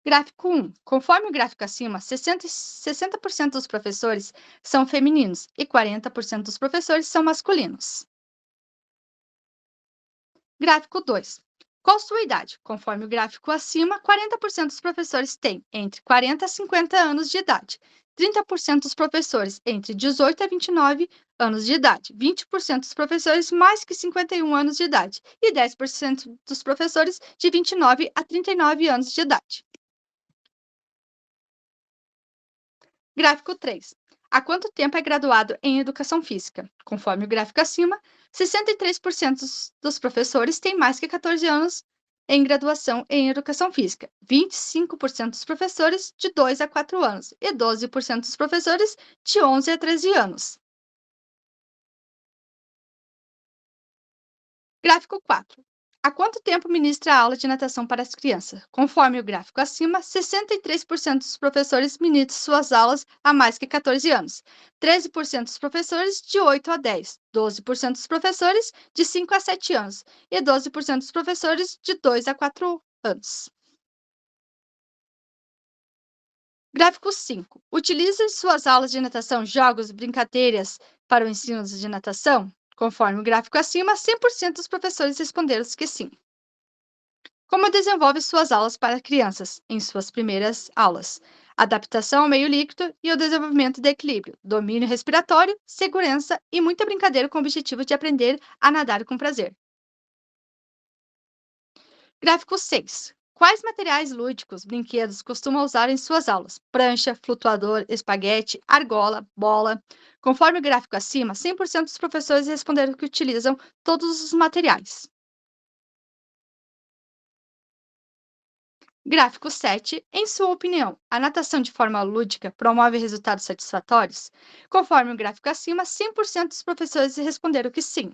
Gráfico 1. Conforme o gráfico acima, 60% dos professores são femininos e 40% dos professores são masculinos. Gráfico 2. Qual sua idade? Conforme o gráfico acima, 40% dos professores têm entre 40 a 50 anos de idade, 30% dos professores entre 18 a 29 anos de idade, 20% dos professores mais que 51 anos de idade e 10% dos professores de 29 a 39 anos de idade. Gráfico 3. Há quanto tempo é graduado em Educação Física? Conforme o gráfico acima, 63% dos professores têm mais que 14 anos em graduação em Educação Física, 25% dos professores de 2 a 4 anos e 12% dos professores de 11 a 13 anos. Gráfico 4. Há quanto tempo ministra a aula de natação para as crianças? Conforme o gráfico acima, 63% dos professores ministram suas aulas há mais que 14 anos, 13% dos professores de 8 a 10, 12% dos professores de 5 a 7 anos e 12% dos professores de 2 a 4 anos. Gráfico 5. Utiliza em suas aulas de natação jogos, brincadeiras para o ensino de natação? Conforme o gráfico acima, 100% dos professores responderam que sim. Como desenvolve suas aulas para crianças em suas primeiras aulas? Adaptação ao meio líquido e o desenvolvimento de equilíbrio, domínio respiratório, segurança e muita brincadeira com o objetivo de aprender a nadar com prazer. Gráfico 6. Quais materiais lúdicos, brinquedos costuma usar em suas aulas? Prancha, flutuador, espaguete, argola, bola. Conforme o gráfico acima, 100% dos professores responderam que utilizam todos os materiais. Gráfico 7. Em sua opinião, a natação de forma lúdica promove resultados satisfatórios? Conforme o gráfico acima, 100% dos professores responderam que sim.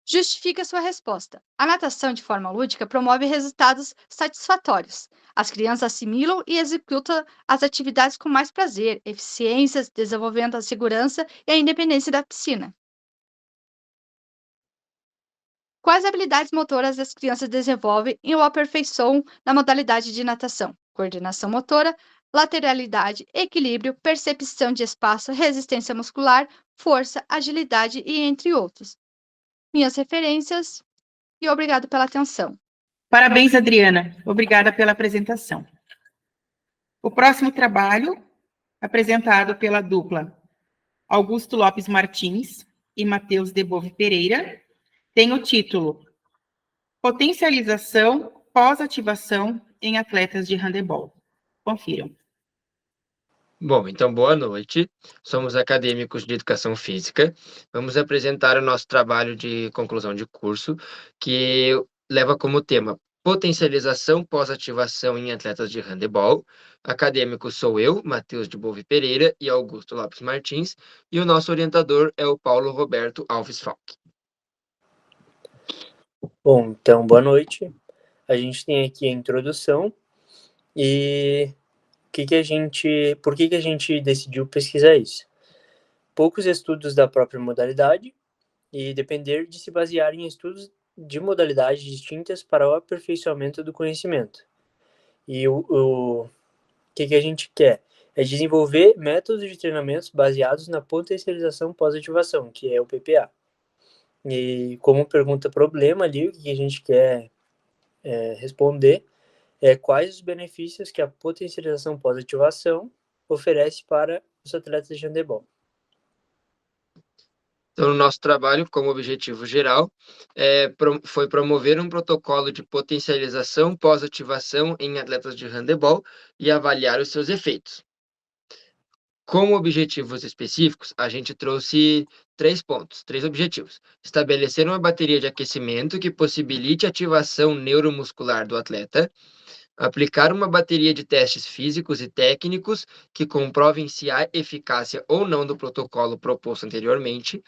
Justifique a sua resposta. A natação de forma lúdica promove resultados satisfatórios. As crianças assimilam e executam as atividades com mais prazer, eficiência, desenvolvendo a segurança e a independência da piscina. Quais habilidades motoras as crianças desenvolvem e o aperfeiçoam na modalidade de natação? Coordenação motora, lateralidade, equilíbrio, percepção de espaço, resistência muscular, força, agilidade e entre outros. Minhas referências e obrigado pela atenção. Parabéns, Adriana. Obrigada pela apresentação. O próximo trabalho, apresentado pela dupla Augusto Lopes Martins e Matheus Debove Pereira, tem o título Potencialização pós-ativação em atletas de handebol. Confiram. Bom, então boa noite. Somos acadêmicos de educação física. Vamos apresentar o nosso trabalho de conclusão de curso, que leva como tema Potencialização pós-ativação em atletas de handebol. Acadêmico sou eu, Matheus Debove Pereira e Augusto Lopes Martins, e o nosso orientador é o Paulo Roberto Alves Falck. Bom, então boa noite. A gente tem aqui a introdução e por que a gente decidiu pesquisar isso? Poucos estudos da própria modalidade e depender de se basear em estudos de modalidades distintas para o aperfeiçoamento do conhecimento. E o que a gente quer? É desenvolver métodos de treinamentos baseados na potencialização pós-ativação, que é o PPA. E como pergunta problema ali, o que a gente quer responder quais os benefícios que a potencialização pós-ativação oferece para os atletas de handebol. Então, o nosso trabalho, como objetivo geral, foi promover um protocolo de potencialização pós-ativação em atletas de handebol e avaliar os seus efeitos. Como objetivos específicos, a gente trouxe 3 objetivos. Estabelecer uma bateria de aquecimento que possibilite a ativação neuromuscular do atleta, aplicar uma bateria de testes físicos e técnicos que comprovem se há eficácia ou não do protocolo proposto anteriormente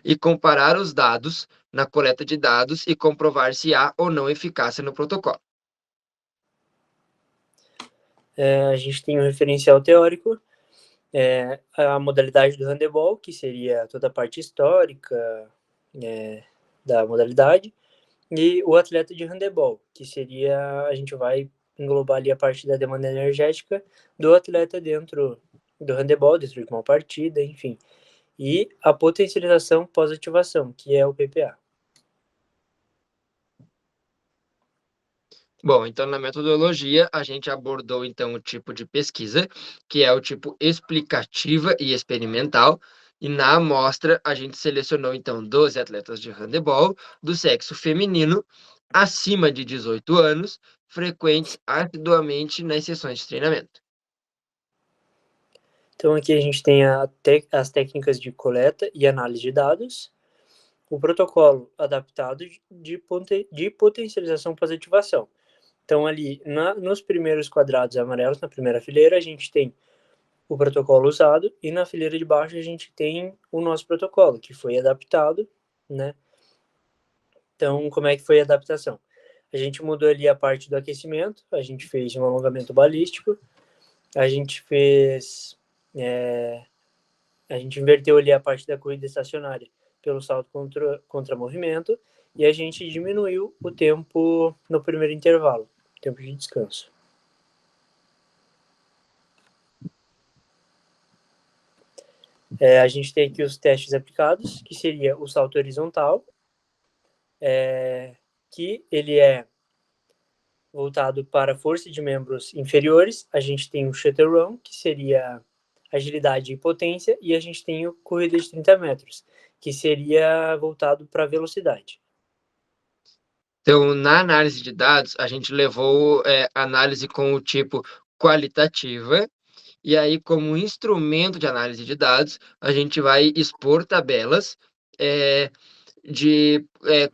e comparar os dados na coleta de dados e comprovar se há ou não eficácia no protocolo. A gente tem um referencial teórico, a modalidade do handebol, que seria toda a parte histórica da modalidade, e o atleta de handebol, que seria, a gente vai englobar ali a parte da demanda energética do atleta dentro do handebol, dentro de uma partida, enfim. E a potencialização pós-ativação, que é o PPA. Bom, então na metodologia a gente abordou então o tipo de pesquisa, que é o tipo explicativa e experimental, e na amostra a gente selecionou então 12 atletas de handebol do sexo feminino acima de 18 anos, frequentes assiduamente nas sessões de treinamento. Então aqui a gente tem as técnicas de coleta e análise de dados, o protocolo adaptado de potencialização pós-ativação. Então, ali, nos primeiros quadrados amarelos, na primeira fileira, a gente tem o protocolo usado, e na fileira de baixo a gente tem o nosso protocolo, que foi adaptado, né? Então, como é que foi a adaptação? A gente mudou ali a parte do aquecimento, a gente fez um alongamento balístico, a gente fez... a gente inverteu ali a parte da corrida estacionária pelo salto contra movimento, e a gente diminuiu o tempo no primeiro intervalo, tempo de descanso. A gente tem aqui os testes aplicados, que seria o salto horizontal, que ele é voltado para força de membros inferiores. A gente tem o shuttle run, que seria agilidade e potência, e a gente tem o corrida de 30 metros, que seria voltado para velocidade. Então, na análise de dados, a gente levou análise com o tipo qualitativa, e aí, como instrumento de análise de dados, a gente vai expor tabelas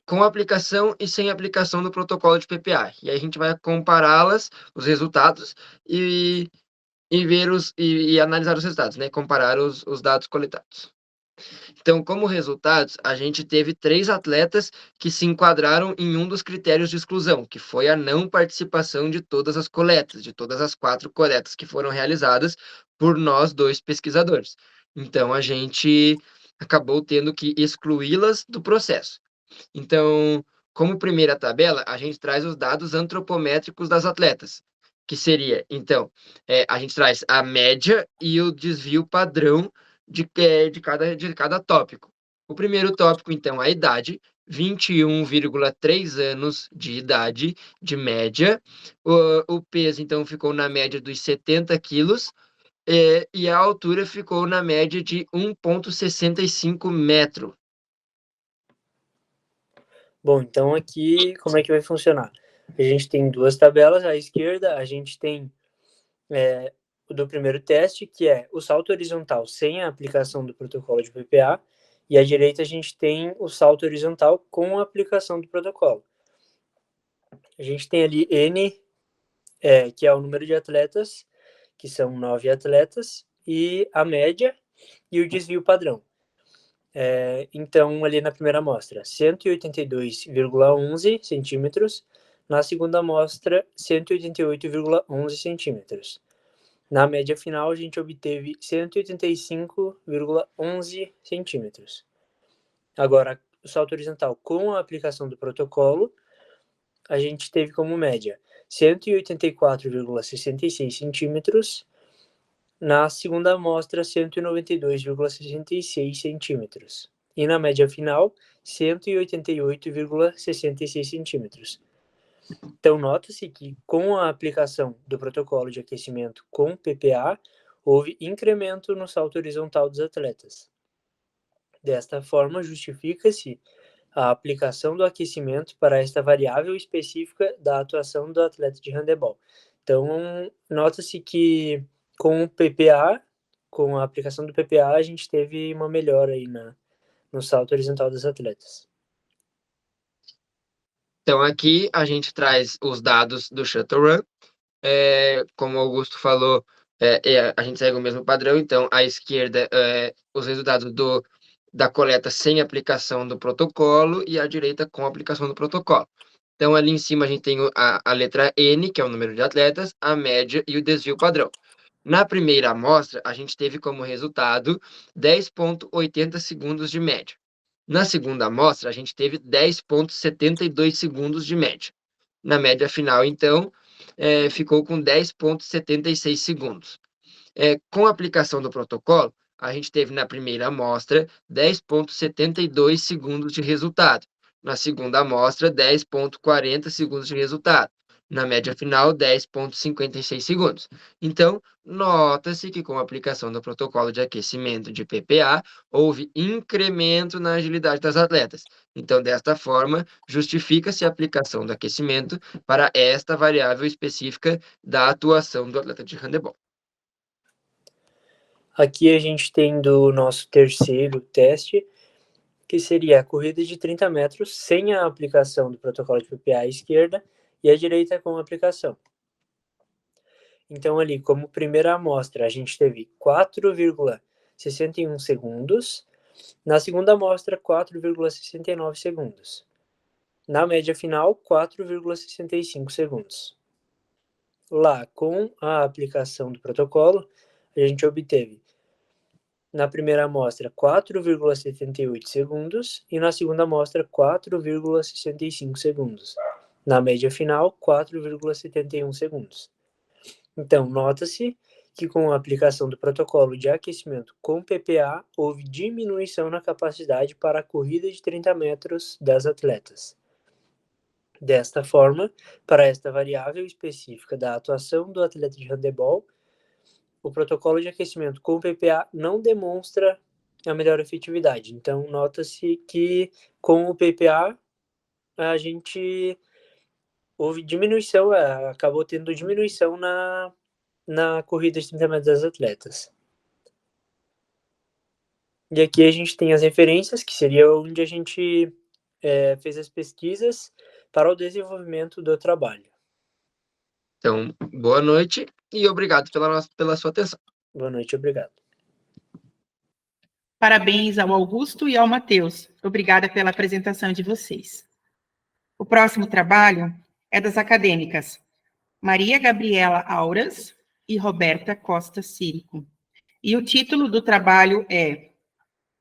com aplicação e sem aplicação do protocolo de PPA. E aí a gente vai compará-las, os resultados, e analisar os resultados, né? Comparar os dados coletados. Então, como resultados, a gente teve 3 atletas que se enquadraram em um dos critérios de exclusão, que foi a não participação de todas as coletas, de todas as 4 coletas que foram realizadas por nós 2 pesquisadores. Então, a gente acabou tendo que excluí-las do processo. Então, como primeira tabela, a gente traz os dados antropométricos das atletas, que seria, então, a gente traz a média e o desvio padrão de cada tópico. O primeiro tópico, então, a idade, 21,3 anos de idade, de média. O peso, então, ficou na média dos 70 quilos, e a altura ficou na média de 1,65 metro. Bom, então aqui, como é que vai funcionar? A gente tem 2 tabelas, à esquerda a gente tem o do primeiro teste, que é o salto horizontal sem a aplicação do protocolo de PPA, e à direita a gente tem o salto horizontal com a aplicação do protocolo. A gente tem ali N, que é o número de atletas, que são 9 atletas, e a média e o desvio padrão. Então, ali na primeira amostra, 182,11 centímetros, na segunda amostra, 188,11 centímetros. Na média final, a gente obteve 185,11 centímetros. Agora, o salto horizontal com a aplicação do protocolo, a gente teve como média 184,66 centímetros, na segunda amostra, 192,66 centímetros. E na média final, 188,66 centímetros. Então, nota-se que com a aplicação do protocolo de aquecimento com PPA, houve incremento no salto horizontal dos atletas. Desta forma, justifica-se a aplicação do aquecimento para esta variável específica da atuação do atleta de handebol. Então, nota-se que com o PPA, com a aplicação do PPA, a gente teve uma melhora aí no salto horizontal dos atletas. Então, aqui a gente traz os dados do Shuttle Run. Como o Augusto falou, a gente segue o mesmo padrão. Então, à esquerda, os resultados da coleta sem aplicação do protocolo, e à direita com a aplicação do protocolo. Então, ali em cima a gente tem a letra N, que é o número de atletas, a média e o desvio padrão. Na primeira amostra, a gente teve como resultado 10,80 segundos de média. Na segunda amostra, a gente teve 10,72 segundos de média. Na média final, então, ficou com 10,76 segundos. Com a aplicação do protocolo, a gente teve na primeira amostra 10,72 segundos de resultado. Na segunda amostra, 10,40 segundos de resultado. Na média final, 10,56 segundos. Então, nota-se que com a aplicação do protocolo de aquecimento de PPA, houve incremento na agilidade das atletas. Então, desta forma, justifica-se a aplicação do aquecimento para esta variável específica da atuação do atleta de handebol. Aqui a gente tem do nosso terceiro teste, que seria a corrida de 30 metros sem a aplicação do protocolo de PPA à esquerda e à direita com a aplicação. Então, ali, como primeira amostra, a gente teve 4,61 segundos. Na segunda amostra, 4,69 segundos. Na média final, 4,65 segundos. Lá, com a aplicação do protocolo, a gente obteve, na primeira amostra, 4,78 segundos e na segunda amostra, 4,65 segundos. Na média final, 4,71 segundos. Então, nota-se que com a aplicação do protocolo de aquecimento com PPA, houve diminuição na capacidade para a corrida de 30 metros das atletas. Desta forma, para esta variável específica da atuação do atleta de handebol, o protocolo de aquecimento com PPA não demonstra a melhor efetividade. Então, nota-se que com o PPA, a gente houve diminuição, acabou tendo diminuição na corrida de 30 metros das atletas. E aqui a gente tem as referências, que seria onde a gente fez as pesquisas para o desenvolvimento do trabalho. Então, boa noite e obrigado pela sua atenção. Boa noite, obrigado. Parabéns ao Augusto e ao Matheus. Obrigada pela apresentação de vocês. O próximo trabalho é das acadêmicas Maria Gabriela Auras e Roberta Costa Círico. E o título do trabalho é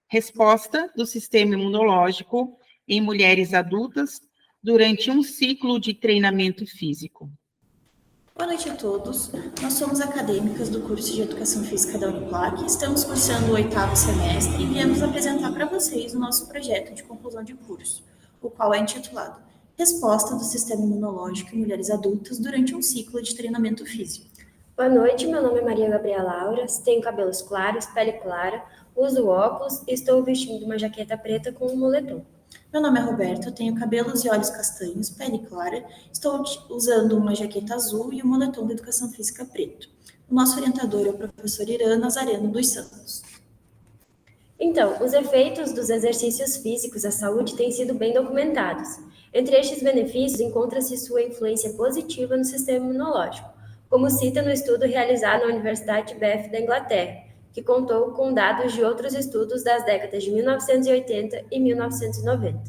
Resposta do Sistema Imunológico em Mulheres Adultas durante um ciclo de treinamento físico. Boa noite a todos. Nós somos acadêmicas do curso de Educação Física da Uniplac, estamos cursando o 8º semestre e viemos apresentar para vocês o nosso projeto de conclusão de curso, o qual é intitulado Resposta do Sistema Imunológico em Mulheres Adultas durante um ciclo de treinamento físico. Boa noite, meu nome é Maria Gabriela Auras, tenho cabelos claros, pele clara, uso óculos e estou vestindo uma jaqueta preta com um moletom. Meu nome é Roberto, tenho cabelos e olhos castanhos, pele clara, estou usando uma jaqueta azul e um moletom de educação física preto. O nosso orientador é o professor Irã Nazareno dos Santos. Então, os efeitos dos exercícios físicos à saúde têm sido bem documentados. Entre estes benefícios, encontra-se sua influência positiva no sistema imunológico, como cita no estudo realizado na Universidade Beth da Inglaterra, que contou com dados de outros estudos das décadas de 1980 e 1990.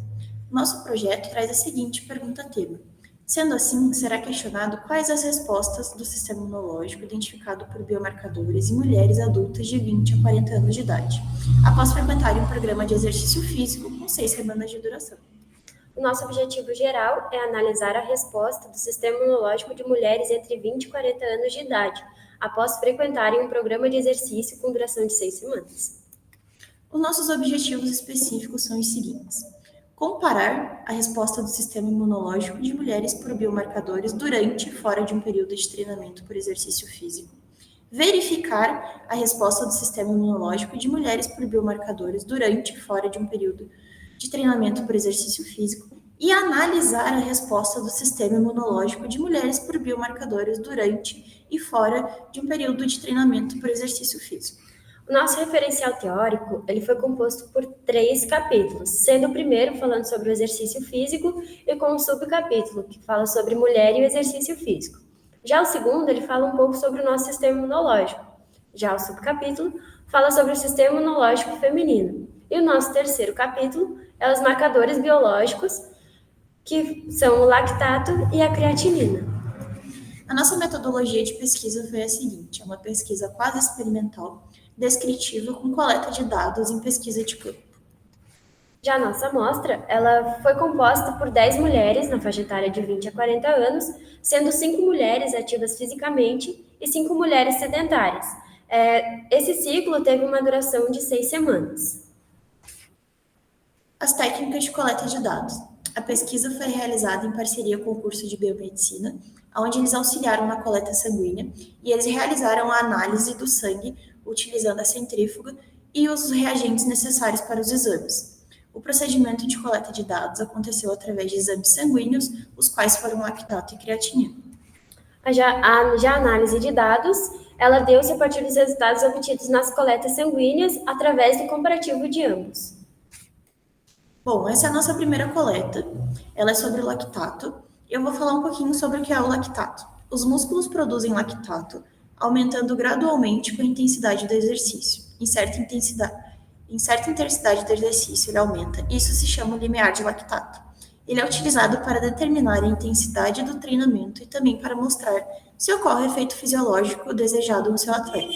Nosso projeto traz a seguinte pergunta-tema. Sendo assim, será questionado quais as respostas do sistema imunológico identificado por biomarcadores em mulheres adultas de 20 a 40 anos de idade, após frequentarem um programa de exercício físico com 6 semanas de duração. O nosso objetivo geral é analisar a resposta do sistema imunológico de mulheres entre 20 e 40 anos de idade, após frequentarem um programa de exercício com duração de 6 semanas. Os nossos objetivos específicos são os seguintes. Comparar a resposta do sistema imunológico de mulheres por biomarcadores durante e fora de um período de treinamento por exercício físico. Verificar a resposta do sistema imunológico de mulheres por biomarcadores durante e fora de um período de treinamento por exercício físico. E analisar a resposta do sistema imunológico de mulheres por biomarcadores durante e fora de um período de treinamento por exercício físico. O nosso referencial teórico ele foi composto por 3 capítulos, sendo o primeiro falando sobre o exercício físico e com um subcapítulo que fala sobre mulher e o exercício físico. Já o segundo, ele fala um pouco sobre o nosso sistema imunológico. Já o subcapítulo fala sobre o sistema imunológico feminino. E o nosso terceiro capítulo é os marcadores biológicos, que são o lactato e a creatinina. A nossa metodologia de pesquisa foi a seguinte, é uma pesquisa quase experimental, descritiva, com coleta de dados em pesquisa de campo. Já a nossa amostra, ela foi composta por 10 mulheres na faixa etária de 20 a 40 anos, sendo 5 mulheres ativas fisicamente e 5 mulheres sedentárias. Esse ciclo teve uma duração de 6 semanas. As técnicas de coleta de dados. A pesquisa foi realizada em parceria com o curso de Biomedicina, onde eles auxiliaram na coleta sanguínea e eles realizaram a análise do sangue utilizando a centrífuga e os reagentes necessários para os exames. O procedimento de coleta de dados aconteceu através de exames sanguíneos, os quais foram lactato e creatinina. Já a análise de dados, ela deu-se a partir dos resultados obtidos nas coletas sanguíneas através do comparativo de ambos. Bom, essa é a nossa primeira coleta. Ela é sobre o lactato. Eu vou falar um pouquinho sobre o que é o lactato. Os músculos produzem lactato, aumentando gradualmente com a intensidade do exercício. Em certa intensidade do exercício, ele aumenta. Isso se chama o limiar de lactato. Ele é utilizado para determinar a intensidade do treinamento e também para mostrar se ocorre efeito fisiológico desejado no seu atleta.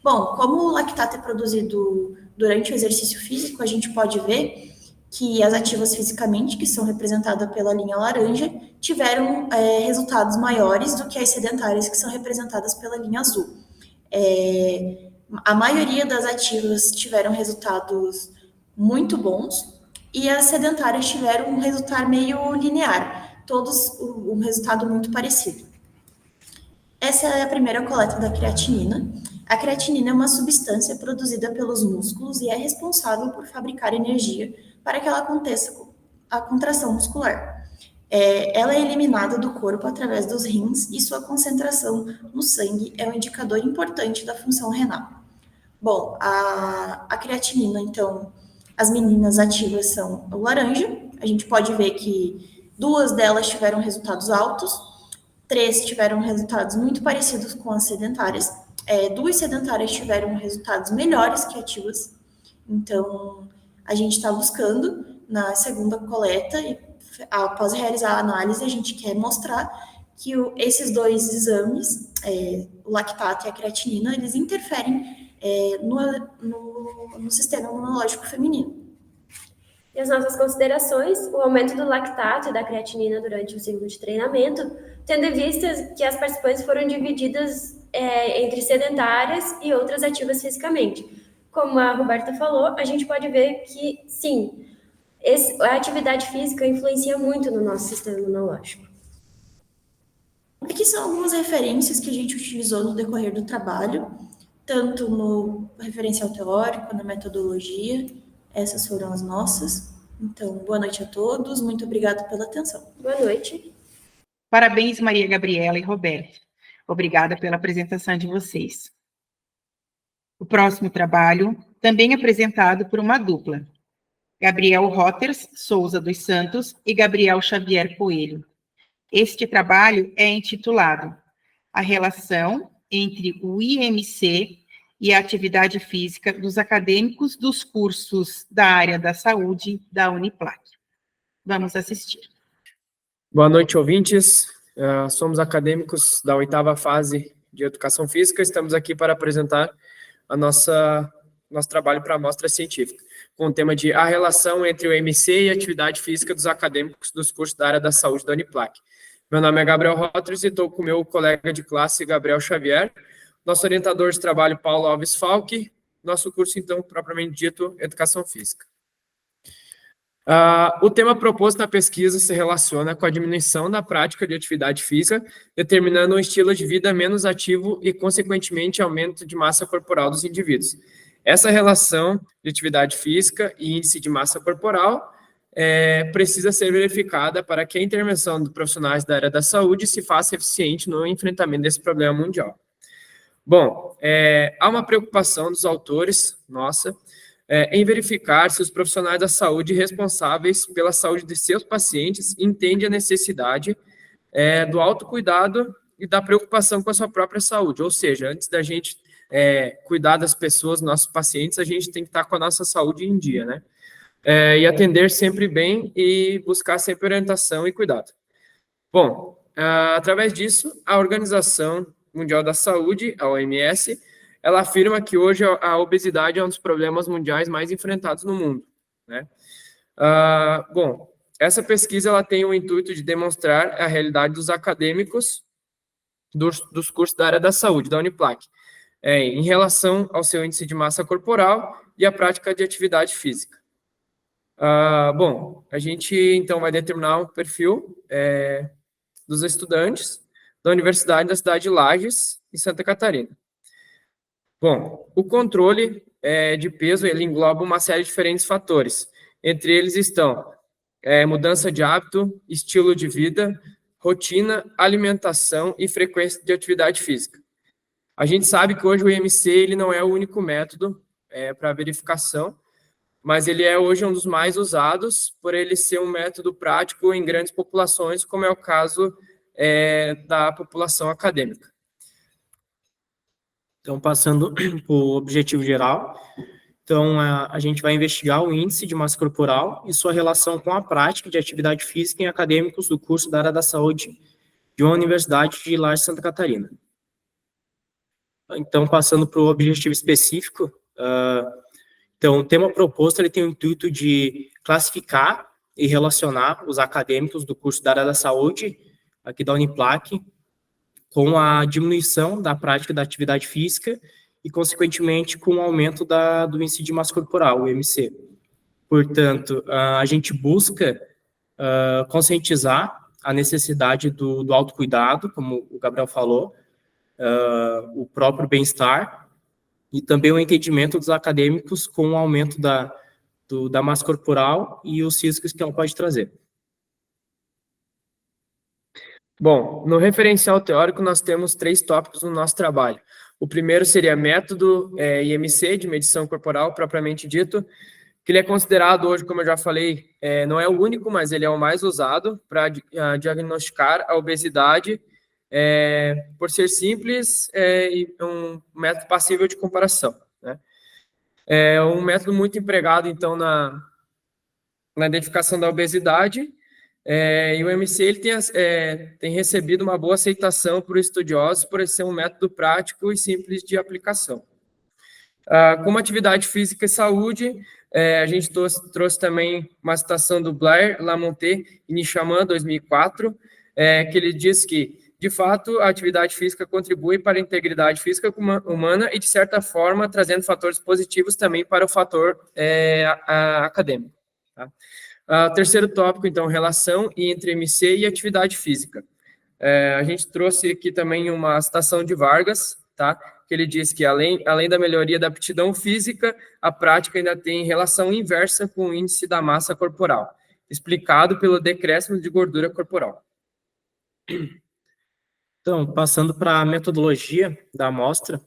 Bom, como o lactato é produzido durante o exercício físico, a gente pode ver que as ativas fisicamente, que são representadas pela linha laranja, tiveram resultados maiores do que as sedentárias, que são representadas pela linha azul. A maioria das ativas tiveram resultados muito bons e as sedentárias tiveram um resultado meio linear, todos um resultado muito parecido. Essa é a primeira coleta da creatinina. A creatinina é uma substância produzida pelos músculos e é responsável por fabricar energia para que ela aconteça a contração muscular. Ela é eliminada do corpo através dos rins e sua concentração no sangue é um indicador importante da função renal. Bom, a creatinina, então, as meninas ativas são o laranja. A gente pode ver que 2 delas tiveram resultados altos, 3 tiveram resultados muito parecidos com as sedentárias, 2 sedentárias tiveram resultados melhores que ativas. Então, a gente está buscando na segunda coleta e após realizar a análise, a gente quer mostrar que esses 2 exames, o lactato e a creatinina, eles interferem no sistema imunológico feminino. E as nossas considerações, o aumento do lactato e da creatinina durante o ciclo de treinamento, tendo em vista que as participantes foram divididas entre sedentárias e outras ativas fisicamente. Como a Roberta falou, a gente pode ver que, sim, a atividade física influencia muito no nosso sistema imunológico. Aqui são algumas referências que a gente utilizou no decorrer do trabalho, tanto no referencial teórico, na metodologia. Essas foram as nossas. Então, boa noite a todos, muito obrigada pela atenção. Boa noite. Parabéns, Maria Gabriela e Roberto. Obrigada pela apresentação de vocês. O próximo trabalho, também apresentado por uma dupla, Gabriel Roters Souza dos Santos e Gabriel Xavier Coelho. Este trabalho é intitulado A Relação entre o IMC e a Atividade Física dos Acadêmicos dos Cursos da Área da Saúde da Uniplac. Vamos assistir. Boa noite, ouvintes. Somos acadêmicos da 8ª fase de Educação Física. Estamos aqui para apresentar nosso trabalho para a amostra científica, com o tema de A Relação entre o IMC e a Atividade Física dos Acadêmicos dos Cursos da Área da Saúde da Uniplac. Meu nome é Gabriel Roters e estou com o meu colega de classe, Gabriel Xavier, nosso orientador de trabalho, Paulo Alves Falck, nosso curso, então, propriamente dito, Educação Física. O tema proposto na pesquisa se relaciona com a diminuição da prática de atividade física, determinando um estilo de vida menos ativo e, consequentemente, aumento de massa corporal dos indivíduos. Essa relação de atividade física e índice de massa corporal precisa ser verificada para que a intervenção dos profissionais da área da saúde se faça eficiente no enfrentamento desse problema mundial. Bom, há uma preocupação dos autores, nossa, em verificar se os profissionais da saúde responsáveis pela saúde de seus pacientes entendem a necessidade do autocuidado e da preocupação com a sua própria saúde. Ou seja, antes da gente cuidar das pessoas, nossos pacientes, a gente tem que estar com a nossa saúde em dia, né? E atender sempre bem e buscar sempre orientação e cuidado. Bom, através disso, a Organização Mundial da Saúde, a OMS, ela afirma que hoje a obesidade é um dos problemas mundiais mais enfrentados no mundo, né? Bom, essa pesquisa ela tem o intuito de demonstrar a realidade dos acadêmicos dos cursos da área da saúde, da Uniplac, em relação ao seu índice de massa corporal e a prática de atividade física. Bom, a gente então vai determinar o perfil dos estudantes da Universidade da cidade de Lages, em Santa Catarina. Bom, o controle de peso ele engloba uma série de diferentes fatores. Entre eles estão mudança de hábito, estilo de vida, rotina, alimentação e frequência de atividade física. A gente sabe que hoje o IMC ele não é o único método para verificação, mas ele é hoje um dos mais usados por ele ser um método prático em grandes populações, como é o caso da população acadêmica. Então, passando para o objetivo geral, então a gente vai investigar o índice de massa corporal e sua relação com a prática de atividade física em acadêmicos do curso da área da saúde de uma universidade de Lages, Santa Catarina. Então, passando para o objetivo específico, então, o tema proposto ele tem o intuito de classificar e relacionar os acadêmicos do curso da área da saúde, aqui da Uniplac, com a diminuição da prática da atividade física e, consequentemente, com o aumento do índice de massa corporal, o IMC. Portanto, a gente busca conscientizar a necessidade do autocuidado, como o Gabriel falou, o próprio bem-estar e também o entendimento dos acadêmicos com o aumento da massa corporal e os riscos que ela pode trazer. Bom, no referencial teórico nós temos 3 tópicos no nosso trabalho. O primeiro seria método IMC, de medição corporal propriamente dito, que ele é considerado hoje, como eu já falei, não é o único, mas ele é o mais usado para diagnosticar a obesidade, por ser simples e um método passível de comparação, né? É um método muito empregado, então, na identificação da obesidade, e o IMC ele tem recebido uma boa aceitação por estudiosos por ser um método prático e simples de aplicação. Como atividade física e saúde, a gente trouxe também uma citação do Blair, Lamonté e Nishaman, 2004, que ele diz que, de fato, a atividade física contribui para a integridade física humana e, de certa forma, trazendo fatores positivos também para o fator acadêmico. Tá? Terceiro tópico, então, relação entre IMC e atividade física. A gente trouxe aqui também uma citação de Vargas, tá? Que ele diz que, além da melhoria da aptidão física, a prática ainda tem relação inversa com o índice da massa corporal, explicado pelo decréscimo de gordura corporal. Então, passando para a metodologia da amostra,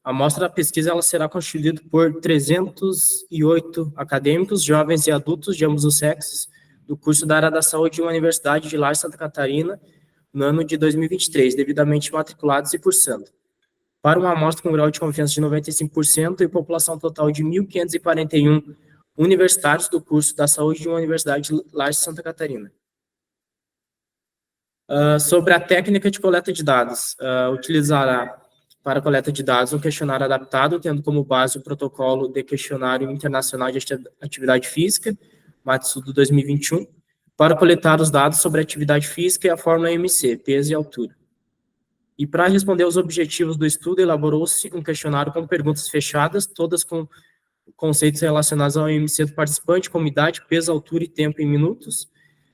a amostra da pesquisa ela será constituída por 308 acadêmicos, jovens e adultos de ambos os sexos, do curso da área da saúde de uma universidade de Lages, Santa Catarina, no ano de 2023, devidamente matriculados e cursando. Para uma amostra com grau de confiança de 95% e população total de 1.541 universitários do curso da saúde de uma universidade de Lages, Santa Catarina. Sobre a técnica de coleta de dados, utilizará para a coleta de dados um questionário adaptado, tendo como base o protocolo de questionário internacional de atividade física, Matsudo 2021, para coletar os dados sobre atividade física e a fórmula IMC, peso e altura. E para responder aos objetivos do estudo, elaborou-se um questionário com perguntas fechadas, todas com conceitos relacionados ao IMC do participante, como idade, peso, altura e tempo em minutos,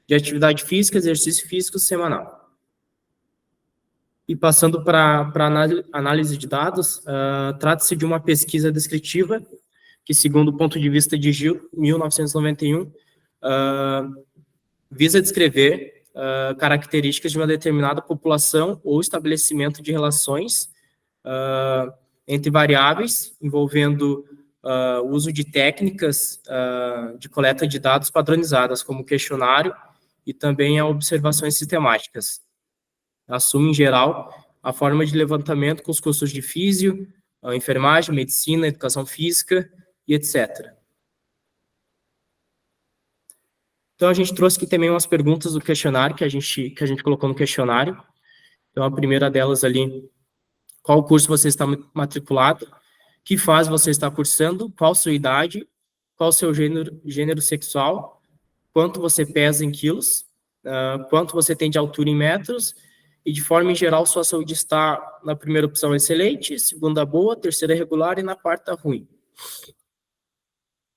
de atividade física, exercício físico semanal. E passando para análise de dados, trata-se de uma pesquisa descritiva, que, segundo o ponto de vista de Gil, 1991, visa descrever características de uma determinada população ou estabelecimento de relações entre variáveis, envolvendo o uso de técnicas de coleta de dados padronizadas, como questionário, e também a observações sistemáticas. Assume, em geral, a forma de levantamento com os cursos de físio, enfermagem, medicina, educação física e etc. Então, a gente trouxe aqui também umas perguntas do questionário que a gente colocou no questionário. Então, a primeira delas ali, qual curso você está matriculado, que fase você está cursando, qual sua idade, qual seu gênero sexual, quanto você pesa em quilos, quanto você tem de altura em metros, e de forma em geral sua saúde está na primeira opção excelente, segunda boa, terceira regular e na quarta ruim.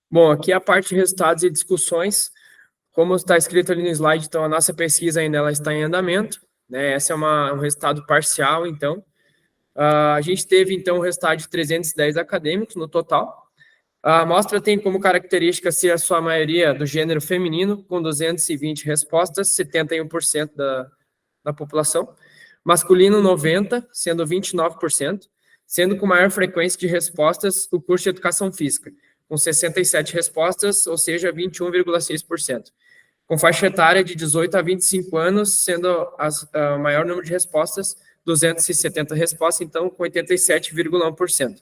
Bom, aqui a parte de resultados e discussões, como está escrito ali no slide, então a nossa pesquisa ainda ela está em andamento, né? Esse é um resultado parcial, então. A gente teve, então, um resultado de 310 acadêmicos no total. A amostra tem como característica ser a sua maioria do gênero feminino, com 220 respostas, 71% da população. Masculino, 90, sendo 29%, sendo com maior frequência de respostas o curso de Educação Física, com 67 respostas, ou seja, 21,6%. Com faixa etária de 18 a 25 anos, sendo o maior número de respostas, 270 respostas, então, com 87,1%.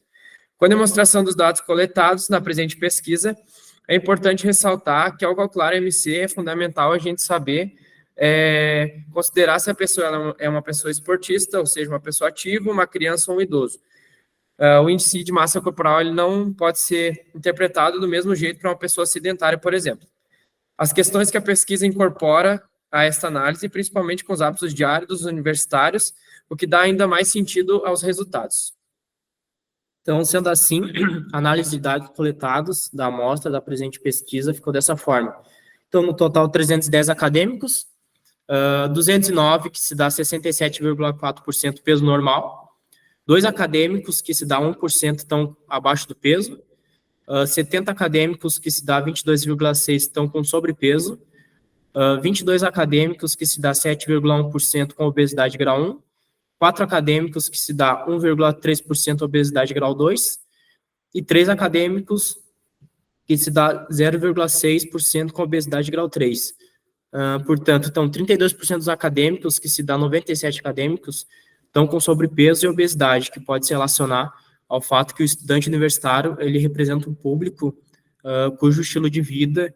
Com a demonstração dos dados coletados na presente pesquisa, é importante ressaltar que, ao calcular a MC, é fundamental a gente saber considerar se a pessoa ela é uma pessoa esportista, ou seja, uma pessoa ativa, uma criança ou um idoso. O índice de massa corporal ele não pode ser interpretado do mesmo jeito para uma pessoa sedentária, por exemplo. As questões que a pesquisa incorpora a esta análise, principalmente com os hábitos diários dos universitários, o que dá ainda mais sentido aos resultados. Então, sendo assim, a análise de dados coletados da amostra da presente pesquisa ficou dessa forma. Então, no total, 310 acadêmicos, 209, que se dá 67,4% peso normal, 2 acadêmicos, que se dá 1%, estão abaixo do peso, 70 acadêmicos, que se dá 22,6%, estão com sobrepeso, 22 acadêmicos, que se dá 7,1% com obesidade grau 1, 4 acadêmicos, que se dá 1,3% obesidade grau 2, e 3 acadêmicos, que se dá 0,6% com obesidade grau 3. Portanto, então, 32% dos acadêmicos, que se dá 97 acadêmicos, estão com sobrepeso e obesidade, que pode se relacionar ao fato que o estudante universitário, ele representa um público cujo estilo de vida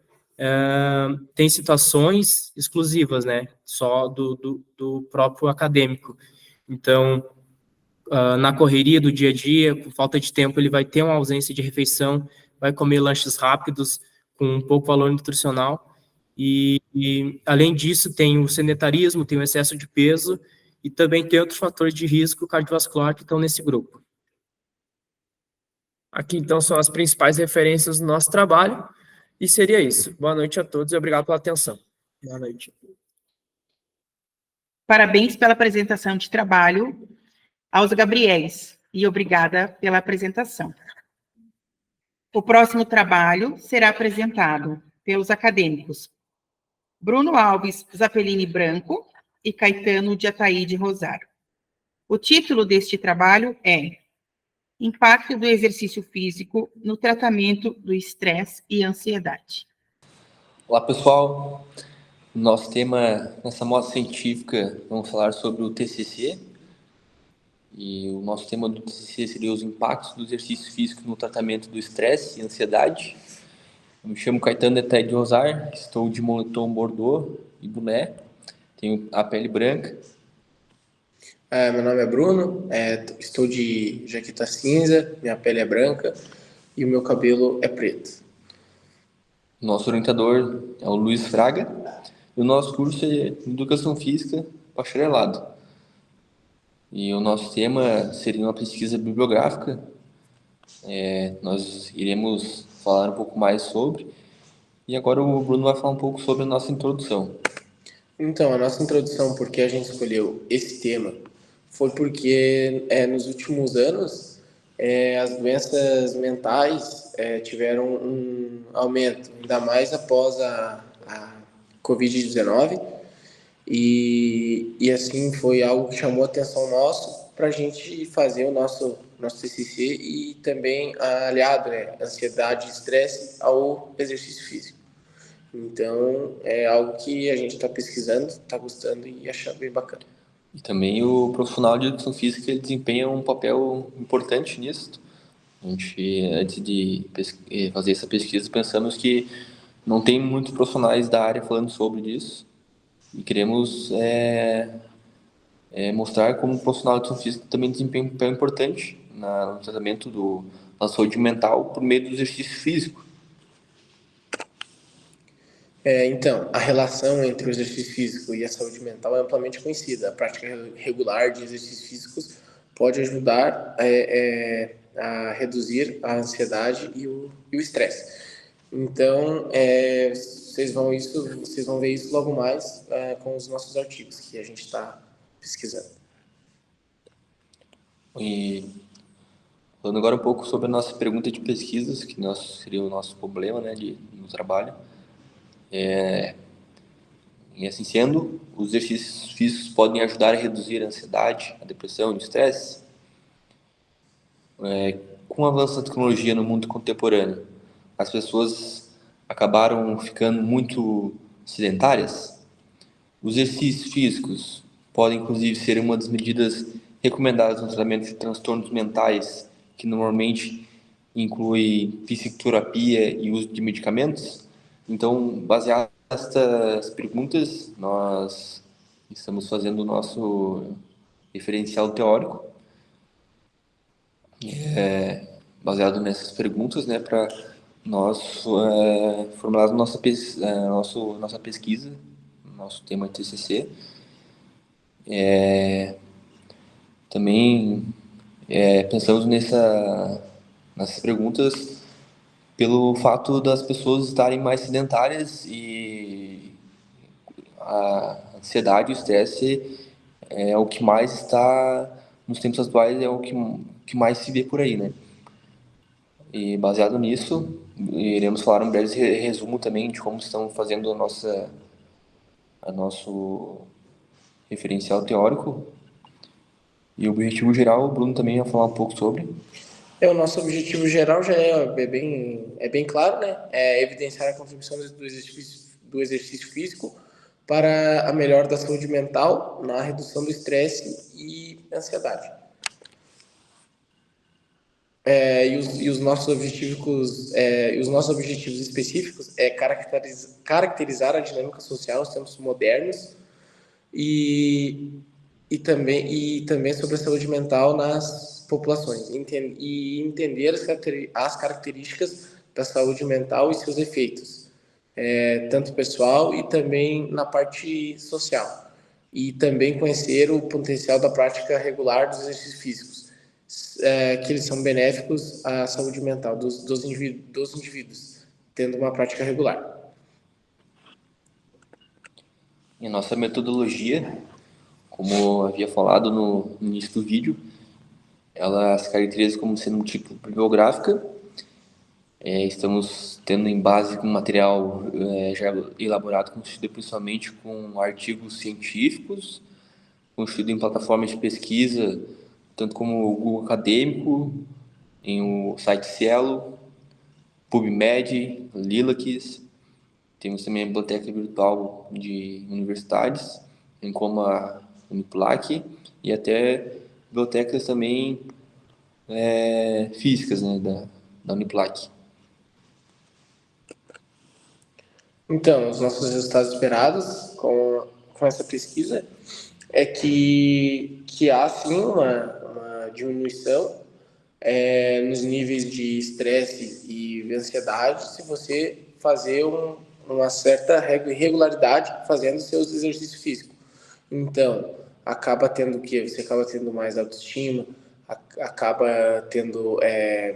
tem situações exclusivas, né, só do próprio acadêmico. Então, na correria do dia a dia, com falta de tempo, ele vai ter uma ausência de refeição, vai comer lanches rápidos, com pouco valor nutricional, e além disso, tem o sedentarismo, tem o excesso de peso, e também tem outros fatores de risco cardiovascular que estão nesse grupo. Aqui, então, são as principais referências do nosso trabalho, e seria isso. Boa noite a todos e obrigado pela atenção. Boa noite. Parabéns pela apresentação de trabalho aos Gabriéis e obrigada pela apresentação. O próximo trabalho será apresentado pelos acadêmicos Bruno Alves Zappellini Branco e Caetano de Ataíde Rosário. O título deste trabalho é Impacto do exercício físico no tratamento do estresse e ansiedade. Olá, pessoal. Nosso tema nessa mostra científica, vamos falar sobre o TCC. E o nosso tema do TCC seria os impactos do exercício físico no tratamento do estresse e ansiedade. Eu me chamo Caetano de Ataíde Rosário, estou de moletom bordô e boné, tenho a pele branca. Meu nome é Bruno, estou de jaqueta cinza, minha pele é branca e o meu cabelo é preto. Nosso orientador é o Luiz Fraga e o nosso curso é Educação Física Bacharelado. E o nosso tema seria uma pesquisa bibliográfica. Nós iremos falar um pouco mais sobre. E agora o Bruno vai falar um pouco sobre a nossa introdução. Então, a nossa introdução, por que a gente escolheu esse tema, foi porque nos últimos anos as doenças mentais tiveram um aumento, ainda mais após a Covid-19, e assim foi algo que chamou a atenção nossa para a gente fazer o nosso TCC e também aliado, ansiedade e estresse ao exercício físico. Então, é algo que a gente está pesquisando, está gostando e achando bem bacana. E também o profissional de educação física ele desempenha um papel importante nisso. A gente, antes de fazer essa pesquisa, pensamos que não tem muitos profissionais da área falando sobre isso. E queremos mostrar como o profissional de educação física também desempenha um papel importante no tratamento da saúde mental por meio do exercício físico. Então, a relação entre o exercício físico e a saúde mental é amplamente conhecida. A prática regular de exercícios físicos pode ajudar a reduzir a ansiedade e o estresse. Então, vocês vão ver isso logo mais com os nossos artigos que a gente está pesquisando. E falando agora um pouco sobre a nossa pergunta de pesquisas, que seria o nosso problema, né, no trabalho. E assim sendo, os exercícios físicos podem ajudar a reduzir a ansiedade, a depressão e o estresse. Com o avanço da tecnologia no mundo contemporâneo, as pessoas acabaram ficando muito sedentárias. Os exercícios físicos podem, inclusive, ser uma das medidas recomendadas no tratamento de transtornos mentais, que normalmente inclui psicoterapia e uso de medicamentos. Então, baseado nessas perguntas, nós estamos fazendo o nosso referencial teórico, baseado nessas perguntas, né, para nós formularmos nossa pesquisa, nosso tema TCC. Também pensamos nessas perguntas pelo fato das pessoas estarem mais sedentárias e a ansiedade e o estresse é o que mais está, nos tempos atuais, é o que mais se vê por aí, né? E baseado nisso, iremos falar um breve resumo também de como estamos fazendo o nosso referencial teórico. E o objetivo geral, o Bruno também vai falar um pouco sobre. O nosso objetivo geral já é bem claro, né? É evidenciar a contribuição do exercício físico para a melhora da saúde mental, na redução do estresse e ansiedade. E os nossos objetivos específicos é caracterizar a dinâmica social nos tempos modernos e também sobre a saúde mental nas populações e entender as características da saúde mental e seus efeitos, tanto pessoal e também na parte social, e também conhecer o potencial da prática regular dos exercícios físicos, que eles são benéficos à saúde mental dos indivíduos, tendo uma prática regular. Em nossa metodologia, como havia falado no início do vídeo, ela se caracteriza como sendo um tipo bibliográfica. Estamos tendo em base um material já elaborado, constituído principalmente com artigos científicos, constituído em plataformas de pesquisa, tanto como o Google Acadêmico, em o site Cielo, PubMed, Lilacs. Temos também a biblioteca virtual de universidades, em como a Uniplac, e até bibliotecas também físicas, né, da Uniplac. Então, os nossos resultados esperados com essa pesquisa é que há sim uma diminuição nos níveis de estresse e ansiedade se você fazer uma certa regularidade fazendo seus exercícios físicos. Então, você acaba tendo mais autoestima, acaba tendo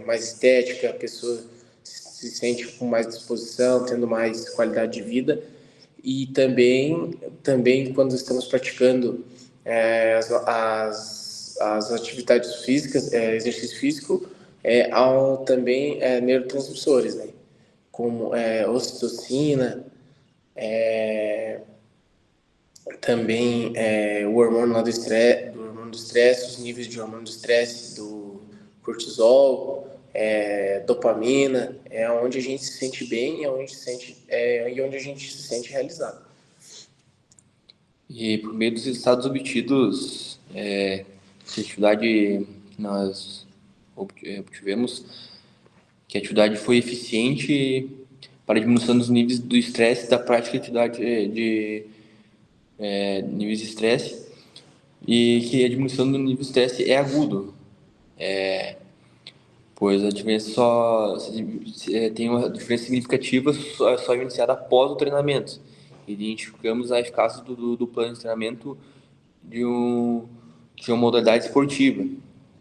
mais estética, a pessoa se sente com mais disposição, tendo mais qualidade de vida. E também quando estamos praticando as atividades físicas, exercício físico, há também neurotransmissores, né? Como ocitocina, também o hormônio lá do estresse, os níveis de hormônio do estresse, do cortisol, dopamina, onde a gente se sente bem e onde a gente se sente realizado. E por meio dos resultados obtidos, que atividade nós obtivemos, que a atividade foi eficiente para a diminuição dos níveis do estresse da prática de atividade níveis de estresse, e que a diminuição do nível de estresse é agudo. pois a diferença tem uma diferença significativa só iniciada após o treinamento. Identificamos a eficácia do plano de treinamento de uma modalidade esportiva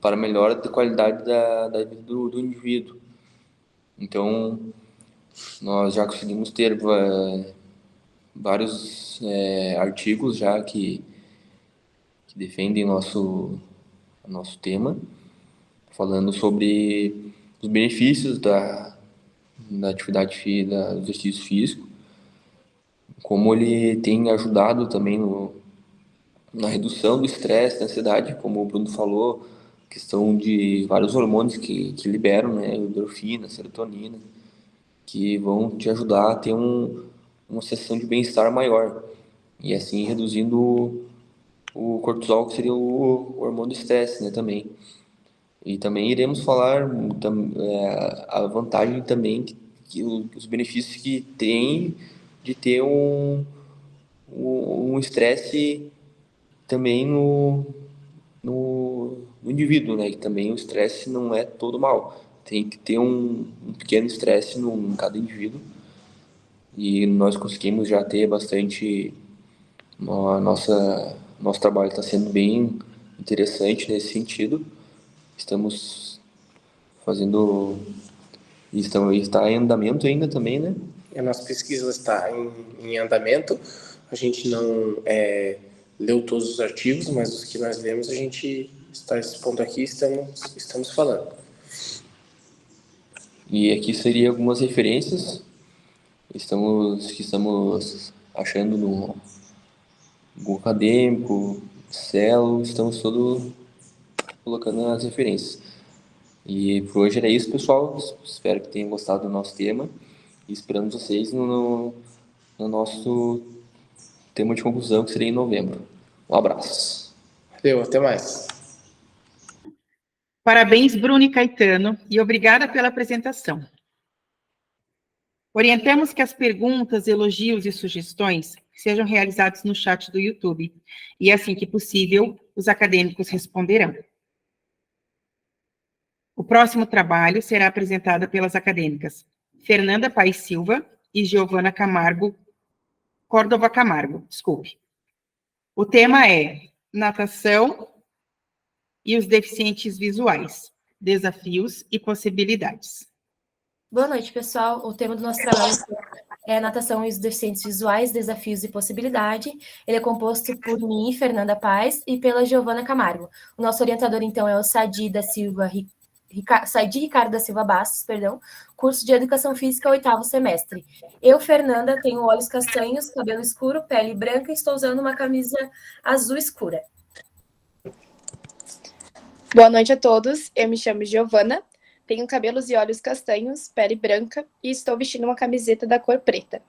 para melhora da qualidade da vida do indivíduo. Então, nós já conseguimos ter vários artigos já que defendem nosso tema, falando sobre os benefícios da atividade do exercício físico, como ele tem ajudado também na redução do estresse, da ansiedade, como o Bruno falou, questão de vários hormônios que liberam, né, endorfina, serotonina, que vão te ajudar a ter uma sensação de bem-estar maior, e assim reduzindo o cortisol, que seria o hormônio do estresse, né, também. E também iremos falar a vantagem também, os benefícios que tem de ter um estresse também no indivíduo, né? Que também o estresse não é todo mal. Tem que ter um pequeno estresse em cada indivíduo. E nós conseguimos já ter bastante... Nosso trabalho está sendo bem interessante nesse sentido. Estamos fazendo... Está em andamento ainda também, né? A nossa pesquisa está em andamento. A gente não leu todos os artigos, mas os que nós lemos, a gente está expondo aqui, estamos falando. E aqui seria algumas referências que estamos achando no Google Acadêmico, Celo, estamos todos colocando as referências. E por hoje era isso, pessoal. Espero que tenham gostado do nosso tema e esperamos vocês no nosso tema de conclusão, que será em novembro. Um abraço. Valeu, até mais. Parabéns, Bruno e Caetano, e obrigada pela apresentação. Orientamos que as perguntas, elogios e sugestões sejam realizados no chat do YouTube, e assim que possível, os acadêmicos responderão. O próximo trabalho será apresentado pelas acadêmicas Fernanda Paes Silva e Giovana Córdova Camargo. O tema é Natação e os deficientes visuais, desafios e possibilidades. Boa noite, pessoal. O tema do nosso trabalho é Natação e os deficientes visuais, desafios e possibilidade. Ele é composto por mim, Fernanda Paes, e pela Giovana Camargo. O nosso orientador, então, é o Sadi Ricardo da Silva Bastos, curso de Educação Física, 8º semestre. Eu, Fernanda, tenho olhos castanhos, cabelo escuro, pele branca e estou usando uma camisa azul escura. Boa noite a todos, eu me chamo Giovana, tenho cabelos e olhos castanhos, pele branca e estou vestindo uma camiseta da cor preta.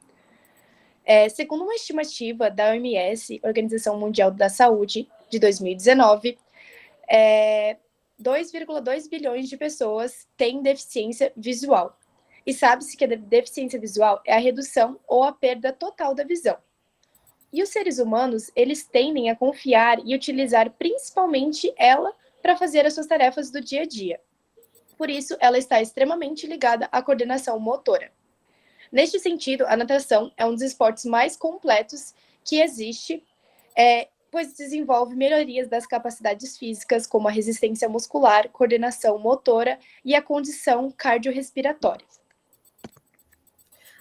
Segundo uma estimativa da OMS, Organização Mundial da Saúde, de 2019, 2,2 bilhões de pessoas têm deficiência visual. E sabe-se que a deficiência visual é a redução ou a perda total da visão. E os seres humanos, eles tendem a confiar e utilizar principalmente ela para fazer as suas tarefas do dia a dia. Por isso, ela está extremamente ligada à coordenação motora. Neste sentido, a natação é um dos esportes mais completos que existe, pois desenvolve melhorias das capacidades físicas, como a resistência muscular, coordenação motora e a condição cardiorrespiratória.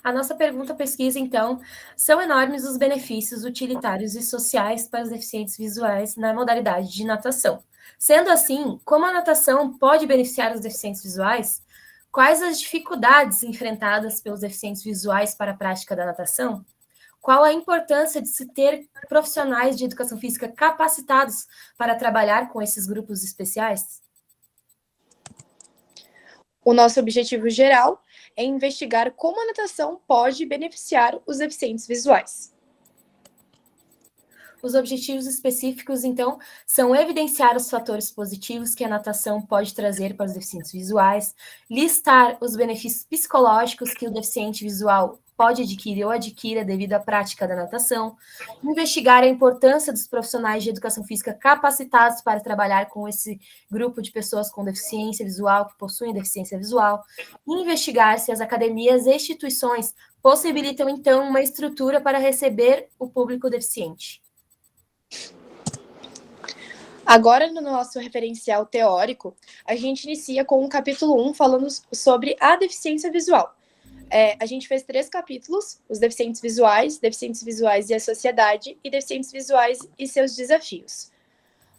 A nossa pergunta pesquisa, então, são enormes os benefícios utilitários e sociais para os deficientes visuais na modalidade de natação. Sendo assim, como a natação pode beneficiar os deficientes visuais? Quais as dificuldades enfrentadas pelos deficientes visuais para a prática da natação? Qual a importância de se ter profissionais de educação física capacitados para trabalhar com esses grupos especiais? O nosso objetivo geral é investigar como a natação pode beneficiar os deficientes visuais. Os objetivos específicos, então, são evidenciar os fatores positivos que a natação pode trazer para os deficientes visuais, listar os benefícios psicológicos que o deficiente visual pode adquirir ou adquira devido à prática da natação, investigar a importância dos profissionais de educação física capacitados para trabalhar com esse grupo de pessoas com deficiência visual, que possuem deficiência visual, e investigar se as academias e instituições possibilitam, então, uma estrutura para receber o público deficiente. Agora, no nosso referencial teórico, a gente inicia com o capítulo 1, falando sobre a deficiência visual. A gente fez 3 capítulos, os deficientes visuais e a sociedade, e deficientes visuais e seus desafios.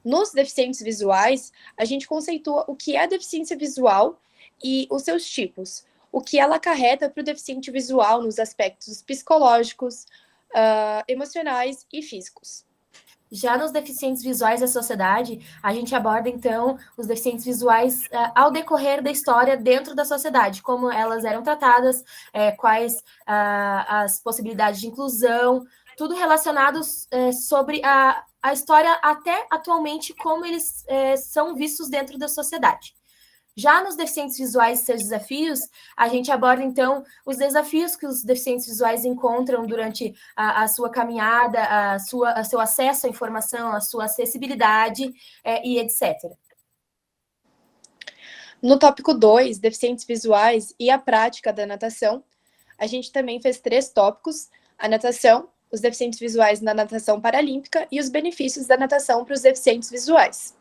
Nos deficientes visuais, a gente conceitua o que é a deficiência visual e os seus tipos, o que ela acarreta para o deficiente visual nos aspectos psicológicos, emocionais e físicos. Já nos deficientes visuais da sociedade, a gente aborda, então, os deficientes visuais ao decorrer da história dentro da sociedade, como elas eram tratadas, quais as possibilidades de inclusão, tudo relacionado sobre a história até atualmente, como eles são vistos dentro da sociedade. Já nos deficientes visuais e seus desafios, a gente aborda, então, os desafios que os deficientes visuais encontram durante a sua caminhada, seu acesso à informação, a sua acessibilidade e etc. No tópico 2, deficientes visuais e a prática da natação, a gente também fez 3 tópicos: a natação, os deficientes visuais na natação paralímpica e os benefícios da natação para os deficientes visuais.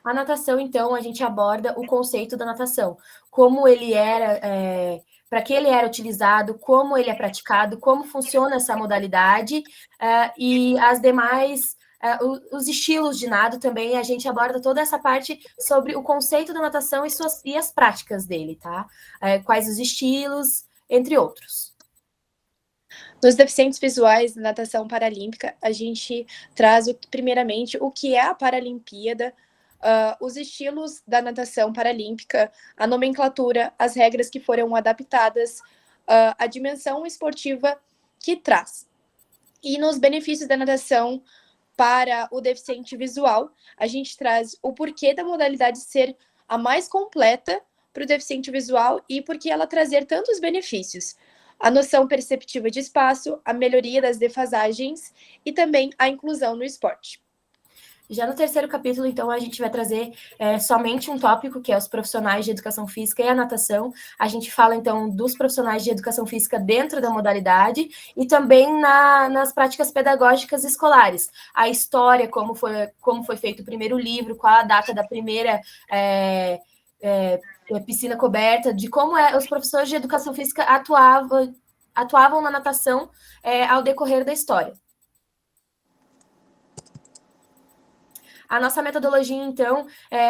A natação, então, a gente aborda o conceito da natação, como ele era, para que ele era utilizado, como ele é praticado, como funciona essa modalidade e as demais, os estilos de nado também, a gente aborda toda essa parte sobre o conceito da natação e as práticas dele, tá? Quais os estilos, entre outros. Nos deficientes visuais da natação paralímpica, a gente traz, primeiramente, o que é a Paralimpíada, os estilos da natação paralímpica, a nomenclatura, as regras que foram adaptadas, a dimensão esportiva que traz. E nos benefícios da natação para o deficiente visual, a gente traz o porquê da modalidade ser a mais completa para o deficiente visual e porque ela trazer tantos benefícios. A noção perceptiva de espaço, a melhoria das defasagens e também a inclusão no esporte. Já no terceiro capítulo, então, a gente vai trazer somente um tópico, que é os profissionais de educação física e a natação. A gente fala, então, dos profissionais de educação física dentro da modalidade e também nas práticas pedagógicas escolares. A história, como foi feito o primeiro livro, qual a data da primeira piscina coberta, de como os professores de educação física atuavam na natação ao decorrer da história. A nossa metodologia, então,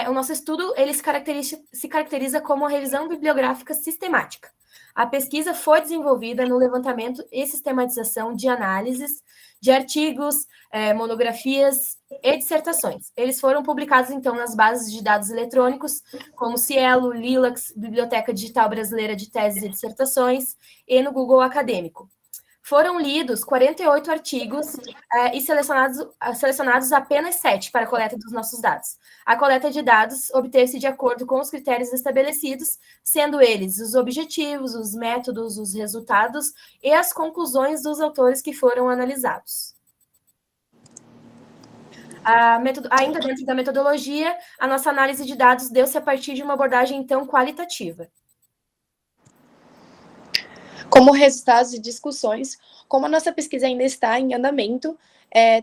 o nosso estudo, ele se caracteriza como uma revisão bibliográfica sistemática. A pesquisa foi desenvolvida no levantamento e sistematização de análises, de artigos, monografias e dissertações. Eles foram publicados, então, nas bases de dados eletrônicos, como Cielo, Lilacs, Biblioteca Digital Brasileira de Teses e Dissertações, e no Google Acadêmico. Foram lidos 48 artigos e selecionados apenas 7 para a coleta dos nossos dados. A coleta de dados obteve-se de acordo com os critérios estabelecidos, sendo eles os objetivos, os métodos, os resultados e as conclusões dos autores que foram analisados. Ainda dentro da metodologia, a nossa análise de dados deu-se a partir de uma abordagem, então, qualitativa. Como resultados de discussões, como a nossa pesquisa ainda está em andamento,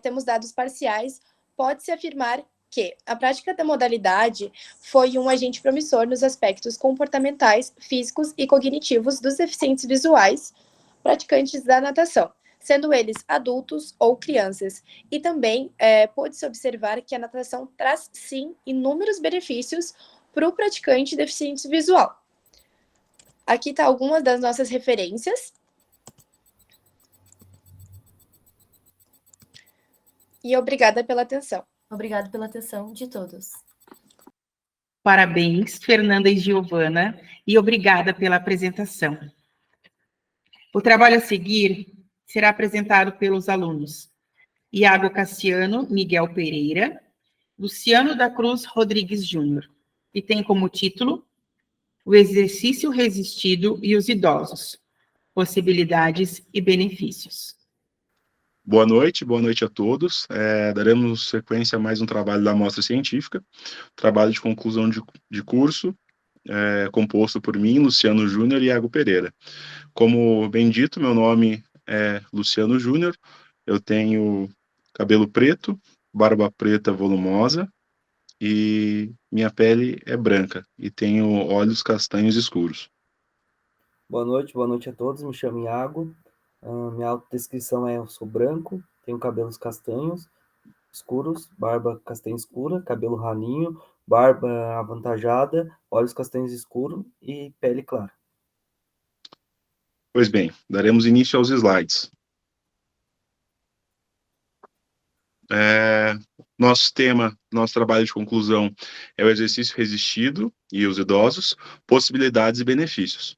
temos dados parciais, pode-se afirmar que a prática da modalidade foi um agente promissor nos aspectos comportamentais, físicos e cognitivos dos deficientes visuais praticantes da natação, sendo eles adultos ou crianças. E também pôde-se observar que a natação traz, sim, inúmeros benefícios para o praticante deficiente visual. Aqui está algumas das nossas referências. E obrigada pela atenção. Obrigada pela atenção de todos. Parabéns, Fernanda e Giovana, e obrigada pela apresentação. O trabalho a seguir será apresentado pelos alunos Iago Cassiano Miguel Pereira, Luciano da Cruz Rodrigues Júnior, e tem como título O Exercício Resistido e os Idosos, possibilidades e benefícios. Boa noite a todos. Daremos sequência a mais um trabalho da amostra científica, trabalho de conclusão de curso, composto por mim, Luciano Júnior e Iago Pereira. Como bem dito, meu nome é Luciano Júnior, eu tenho cabelo preto, barba preta volumosa e minha pele é branca e tenho olhos castanhos escuros. Boa noite a todos, me chamo Iago. Minha autodescrição é: eu sou branco, tenho cabelos castanhos escuros, barba castanha escura, cabelo ralinho, barba avantajada, olhos castanhos escuros e pele clara. Pois bem, daremos início aos slides. Nosso trabalho de conclusão é o exercício resistido e os idosos, possibilidades e benefícios.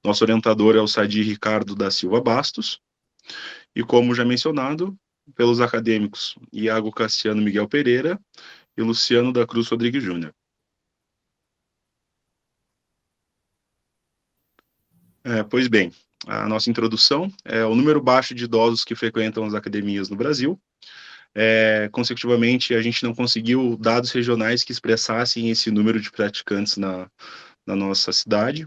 Nosso orientador é o Sadi Ricardo da Silva Bastos, e como já mencionado, pelos acadêmicos Iago Cassiano Miguel Pereira e Luciano da Cruz Rodrigues Júnior. Pois bem, a nossa introdução é o número baixo de idosos que frequentam as academias no Brasil. Consecutivamente, a gente não conseguiu dados regionais que expressassem esse número de praticantes na nossa cidade.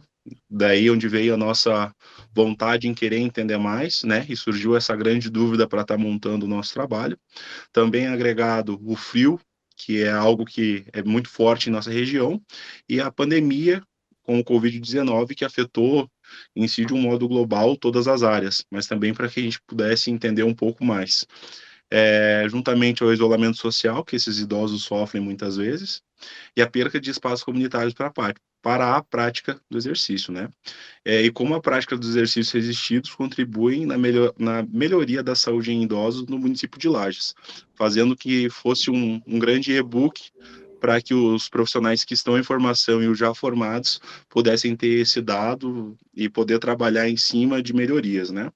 Daí onde veio a nossa vontade em querer entender mais, né? E surgiu essa grande dúvida para estar montando o nosso trabalho. Também agregado o frio, que é algo que é muito forte em nossa região, e a pandemia com o Covid-19, que afetou em si de um modo global todas as áreas, mas também para que a gente pudesse entender um pouco mais. Juntamente ao isolamento social que esses idosos sofrem muitas vezes, e a perca de espaços comunitários para a prática do exercício, né? E como a prática dos exercícios resistidos contribuem na melhoria da saúde em idosos no município de Lages, fazendo que fosse um grande e-book para que os profissionais que estão em formação e os já formados pudessem ter esse dado e poder trabalhar em cima de melhorias, né?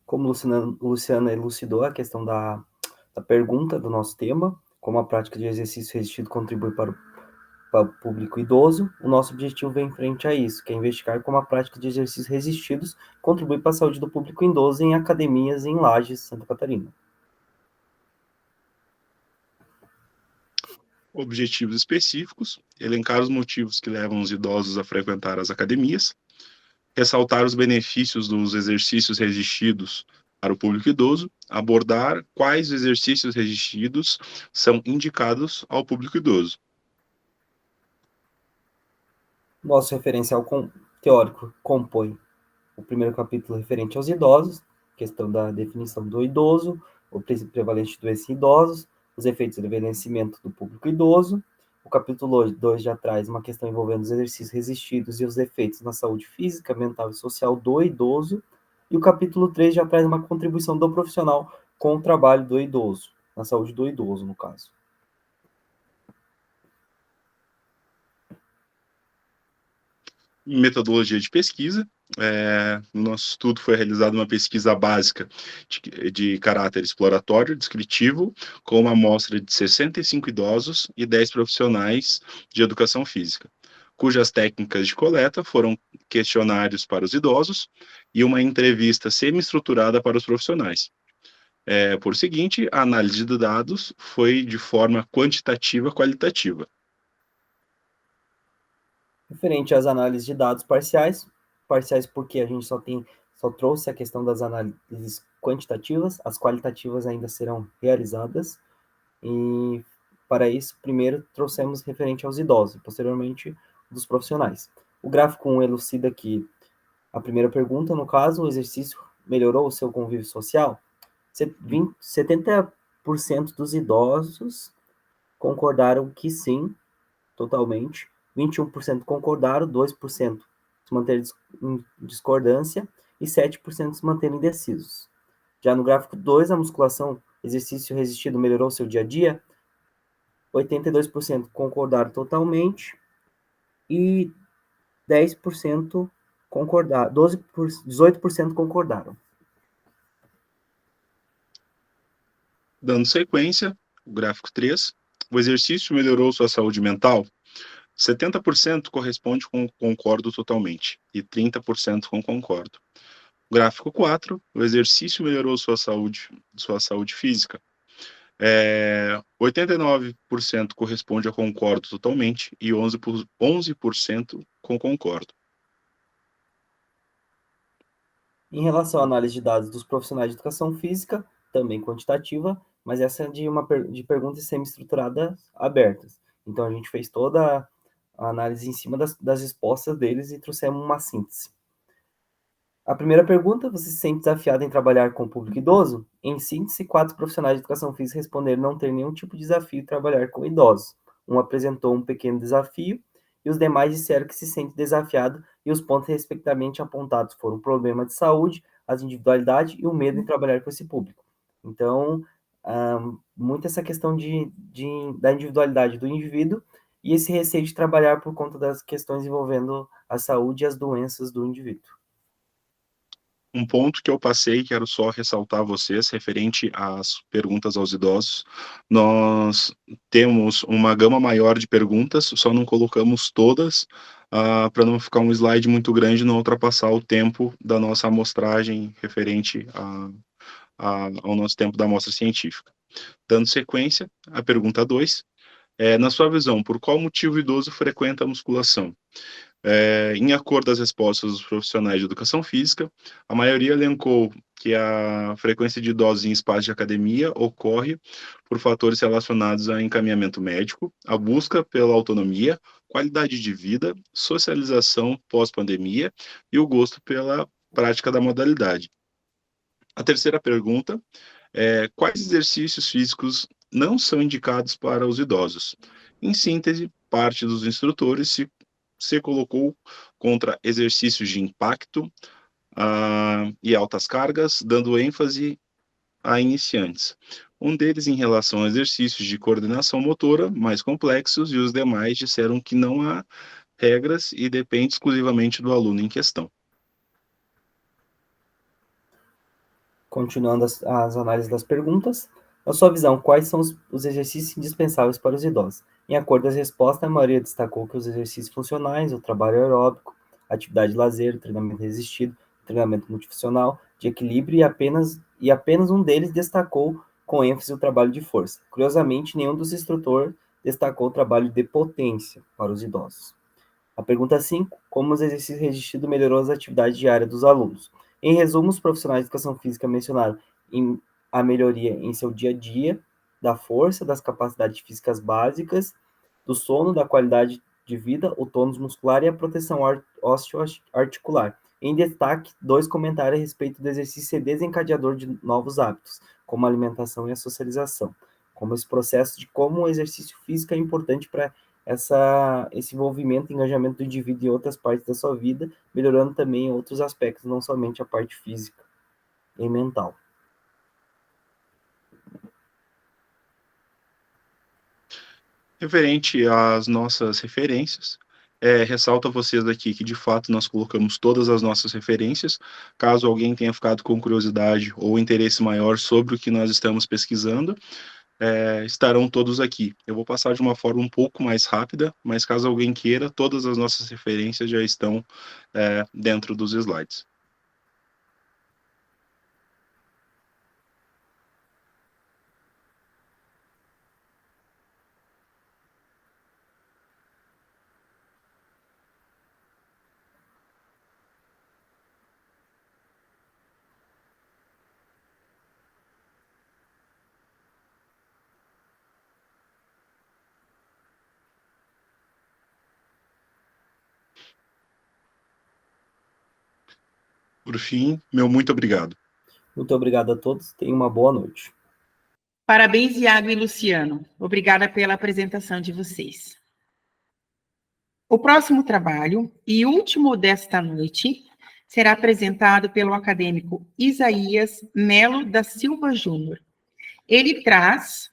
Como o Luciano elucidou a questão da pergunta do nosso tema, como a prática de exercício resistido contribui para o público idoso, o nosso objetivo vem em frente a isso, que é investigar como a prática de exercícios resistidos contribui para a saúde do público idoso em academias em Lages, Santa Catarina. Objetivos específicos: elencar os motivos que levam os idosos a frequentar as academias, ressaltar os benefícios dos exercícios resistidos para o público idoso, abordar quais exercícios resistidos são indicados ao público idoso. Nosso referencial teórico compõe o primeiro capítulo referente aos idosos, questão da definição do idoso, o princípio prevalente de doenças em idosos, os efeitos do envelhecimento do público idoso. O capítulo 2 já traz uma questão envolvendo os exercícios resistidos e os efeitos na saúde física, mental e social do idoso. E o capítulo 3 já traz uma contribuição do profissional com o trabalho do idoso, na saúde do idoso, no caso. Metodologia de pesquisa. No nosso estudo foi realizada uma pesquisa básica de caráter exploratório, descritivo, com uma amostra de 65 idosos e 10 profissionais de educação física, cujas técnicas de coleta foram questionários para os idosos e uma entrevista semi-estruturada para os profissionais. Por seguinte, a análise de dados foi de forma quantitativa qualitativa. Referente às análises de dados parciais porque a gente só trouxe a questão das análises quantitativas, as qualitativas ainda serão realizadas, e para isso, primeiro trouxemos referente aos idosos, posteriormente dos profissionais. O gráfico 1 elucida que a primeira pergunta, no caso, o exercício melhorou o seu convívio social? 70% dos idosos concordaram que sim, totalmente. 21% concordaram, 2% se manteram em discordância e 7% se manteram indecisos. Já no gráfico 2, a musculação, exercício resistido melhorou seu dia a dia? 82% concordaram totalmente e 10% concordaram, 18% concordaram. Dando sequência, o gráfico 3, o exercício melhorou sua saúde mental? 70% corresponde com concordo totalmente e 30% com concordo. Gráfico 4, o exercício melhorou sua saúde física. 89% corresponde a concordo totalmente e 11% com concordo. Em relação à análise de dados dos profissionais de educação física, também quantitativa, mas essa é de perguntas semi-estruturadas abertas. Então, a gente fez toda a análise em cima das respostas deles e trouxemos uma síntese. A primeira pergunta: você se sente desafiado em trabalhar com o público idoso? Em síntese, 4 profissionais de educação física responderam não ter nenhum tipo de desafio em trabalhar com idosos. Um apresentou um pequeno desafio e os demais disseram que se sente desafiado, e os pontos respectivamente apontados foram o problema de saúde, as individualidades e o medo em trabalhar com esse público. Então, muito essa questão da individualidade do indivíduo e esse receio de trabalhar por conta das questões envolvendo a saúde e as doenças do indivíduo. Um ponto que eu passei, quero só ressaltar a vocês, referente às perguntas aos idosos. Nós temos uma gama maior de perguntas, só não colocamos todas, para não ficar um slide muito grande e não ultrapassar o tempo da nossa amostragem referente ao nosso tempo da amostra científica. Dando sequência, a pergunta 2. Na sua visão, por qual motivo o idoso frequenta a musculação? Em acordo às respostas dos profissionais de educação física, a maioria elencou que a frequência de idosos em espaços de academia ocorre por fatores relacionados a encaminhamento médico, a busca pela autonomia, qualidade de vida, socialização pós-pandemia e o gosto pela prática da modalidade. A terceira pergunta é: quais exercícios físicos não são indicados para os idosos? Em síntese, parte dos instrutores se colocou contra exercícios de impacto e altas cargas, dando ênfase a iniciantes. Um deles em relação a exercícios de coordenação motora mais complexos, e os demais disseram que não há regras e depende exclusivamente do aluno em questão. Continuando as análises das perguntas, na sua visão, quais são os exercícios indispensáveis para os idosos? Em acordo às respostas, a maioria destacou que os exercícios funcionais, o trabalho aeróbico, atividade de lazer, o treinamento resistido, o treinamento multifuncional, de equilíbrio, e apenas um deles destacou com ênfase o trabalho de força. Curiosamente, nenhum dos instrutores destacou o trabalho de potência para os idosos. A pergunta 5, como os exercícios resistidos melhorou as atividades diárias dos alunos? Em resumo, os profissionais de educação física mencionaram a melhoria em seu dia a dia, da força, das capacidades físicas básicas, do sono, da qualidade de vida, o tônus muscular e a proteção osteoarticular. Em destaque, 2 comentários a respeito do exercício ser desencadeador de novos hábitos, como a alimentação e a socialização, como esse processo de como o exercício físico é importante para esse envolvimento e engajamento do indivíduo em outras partes da sua vida, melhorando também outros aspectos, não somente a parte física e mental. Referente às nossas referências, ressalto a vocês aqui que, de fato, nós colocamos todas as nossas referências. Caso alguém tenha ficado com curiosidade ou interesse maior sobre o que nós estamos pesquisando, estarão todos aqui. Eu vou passar de uma forma um pouco mais rápida, mas caso alguém queira, todas as nossas referências já estão dentro dos slides. Por fim, meu muito obrigado. Muito obrigado a todos. Tenham uma boa noite. Parabéns, Iago e Luciano. Obrigada pela apresentação de vocês. O próximo trabalho, e último desta noite, será apresentado pelo acadêmico Isaías Melo da Silva Júnior. Ele traz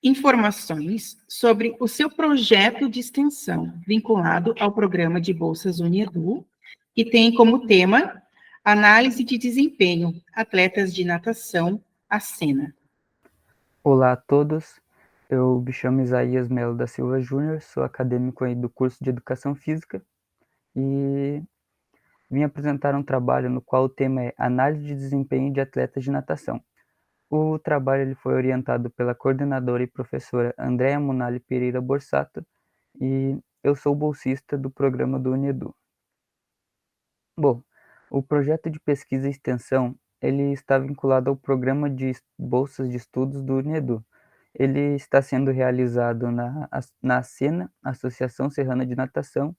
informações sobre o seu projeto de extensão, vinculado ao programa de Bolsas Uniedu, que tem como tema Análise de Desempenho, Atletas de Natação, a Sena. Olá a todos, Eu me chamo Isaías Melo da Silva Júnior, sou acadêmico aí do curso de Educação Física e vim apresentar um trabalho no qual o tema é Análise de Desempenho de Atletas de Natação. O trabalho ele foi orientado pela coordenadora e professora Andréa Munali Pereira Borsato e eu sou bolsista do programa do UNEDU. Bom, o projeto de pesquisa e extensão ele está vinculado ao programa de bolsas de estudos do UNEDU. Ele está sendo realizado na ASENA, Associação Serrana de Natação.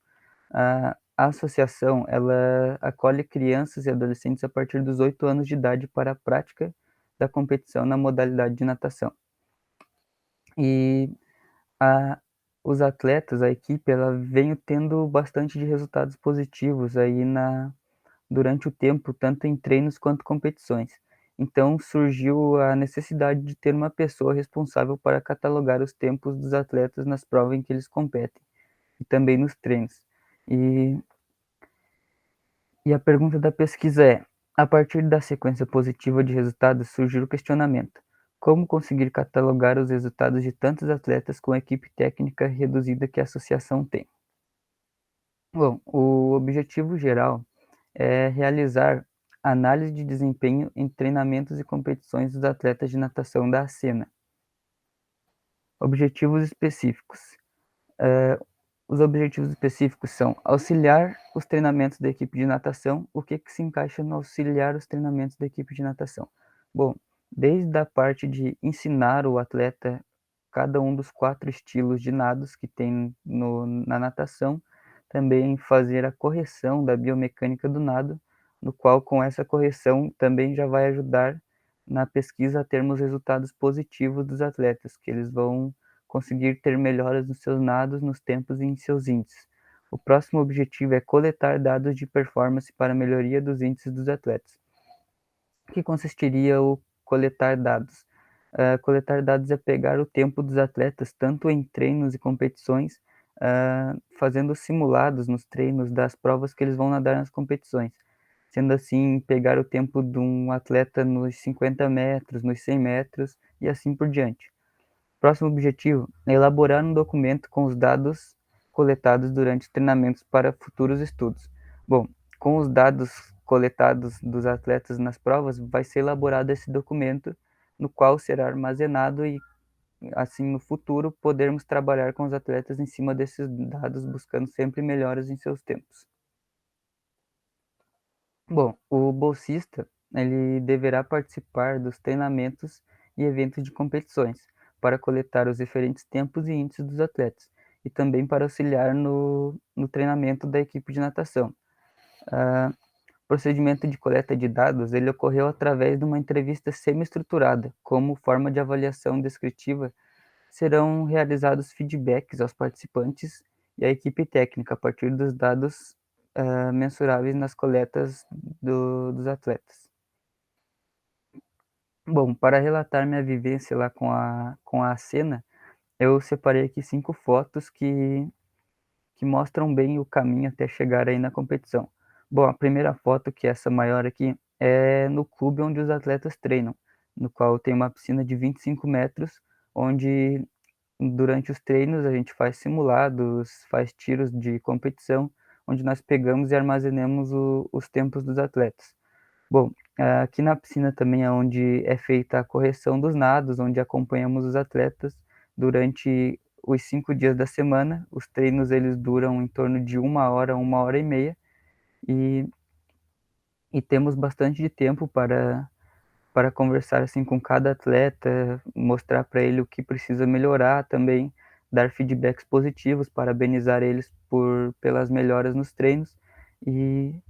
A associação ela acolhe crianças e adolescentes a partir dos 8 anos de idade para a prática da competição na modalidade de natação. E os atletas, a equipe, ela vem tendo bastante de resultados positivos aí durante o tempo, tanto em treinos quanto competições. Então surgiu a necessidade de ter uma pessoa responsável para catalogar os tempos dos atletas nas provas em que eles competem e também nos treinos. E a pergunta da pesquisa é: a partir da sequência positiva de resultados, surgiu o questionamento: como conseguir catalogar os resultados de tantos atletas com a equipe técnica reduzida que a associação tem? Bom, o objetivo geral é realizar análise de desempenho em treinamentos e competições dos atletas de natação da ASENA. Objetivos específicos. Os objetivos específicos são auxiliar os treinamentos da equipe de natação. O que se encaixa no auxiliar os treinamentos da equipe de natação? Bom, desde a parte de ensinar o atleta cada um dos 4 estilos de nados que tem na natação, também fazer a correção da biomecânica do nado, no qual com essa correção também já vai ajudar na pesquisa a termos resultados positivos dos atletas, que eles vão conseguir ter melhoras nos seus nados, nos tempos e em seus índices. O próximo objetivo é coletar dados de performance para melhoria dos índices dos atletas. O que consistiria o coletar dados? Coletar dados é pegar o tempo dos atletas, tanto em treinos e competições, fazendo simulados nos treinos das provas que eles vão nadar nas competições. Sendo assim, pegar o tempo de um atleta nos 50 metros, nos 100 metros e assim por diante. Próximo objetivo é elaborar um documento com os dados coletados durante treinamentos para futuros estudos. Bom, com os dados coletados dos atletas nas provas, vai ser elaborado esse documento, no qual será armazenado e, assim, no futuro, podermos trabalhar com os atletas em cima desses dados, buscando sempre melhoras em seus tempos. Bom, o bolsista, ele deverá participar dos treinamentos e eventos de competições, para coletar os diferentes tempos e índices dos atletas, e também para auxiliar no treinamento da equipe de natação. O procedimento de coleta de dados ele ocorreu através de uma entrevista semi-estruturada. Como forma de avaliação descritiva, serão realizados feedbacks aos participantes e à equipe técnica a partir dos dados mensuráveis nas coletas dos atletas. Bom, para relatar minha vivência lá com a ASENA, eu separei aqui 5 fotos que mostram bem o caminho até chegar aí na competição. Bom, a primeira foto, que é essa maior aqui, é no clube onde os atletas treinam, no qual tem uma piscina de 25 metros, onde durante os treinos a gente faz simulados, faz tiros de competição, onde nós pegamos e armazenamos os tempos dos atletas. Bom, aqui na piscina também é onde é feita a correção dos nados, onde acompanhamos os atletas durante os 5 dias da semana. Os treinos eles duram em torno de 1 hora, 1h30, e temos bastante de tempo para conversar assim com cada atleta, mostrar para ele o que precisa melhorar também, dar feedbacks positivos, parabenizar eles pelas melhoras nos treinos e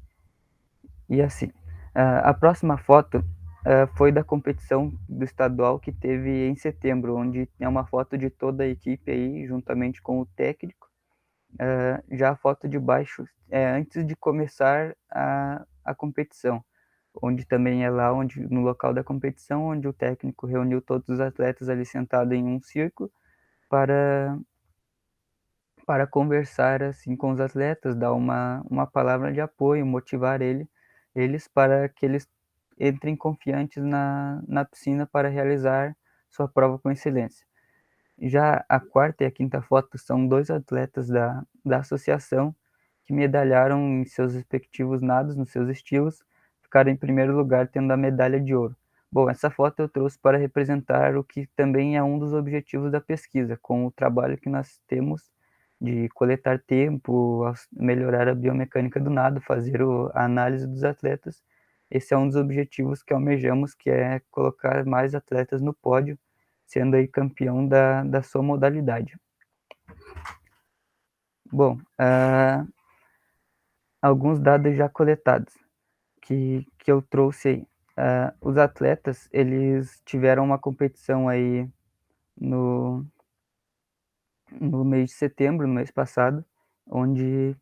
assim. A próxima foto foi da competição do estadual que teve em setembro, onde é uma foto de toda a equipe aí, juntamente com o técnico. Já a foto de baixo é antes de começar a competição, onde também é lá no local da competição, onde o técnico reuniu todos os atletas ali sentados em um círculo para conversar assim com os atletas, dar uma palavra de apoio, motivar eles para que eles entrem confiantes na piscina para realizar sua prova com excelência. Já a quarta e a quinta foto são 2 atletas da associação que medalharam em seus respectivos nados, nos seus estilos, ficaram em primeiro lugar tendo a medalha de ouro. Bom, essa foto eu trouxe para representar o que também é um dos objetivos da pesquisa, com o trabalho que nós temos de coletar tempo, melhorar a biomecânica do nado, fazer a análise dos atletas. Esse é um dos objetivos que almejamos, que é colocar mais atletas no pódio, sendo aí campeão da sua modalidade. Bom, alguns dados já coletados que eu trouxe aí. Os atletas, eles tiveram uma competição aí no mês de setembro, no mês passado, onde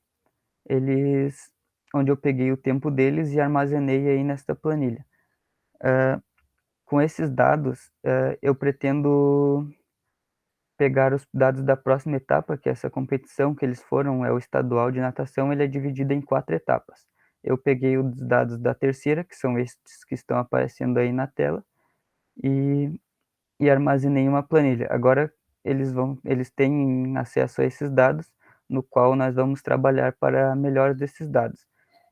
eu peguei o tempo deles e armazenei aí nesta planilha. Com esses dados, eu pretendo pegar os dados da próxima etapa, que é essa competição que eles foram, é o estadual de natação, ele é dividido em 4 etapas. Eu peguei os dados da terceira, que são estes que estão aparecendo aí na tela, e armazenei em uma planilha. Agora, eles têm acesso a esses dados, no qual nós vamos trabalhar para a melhora desses dados.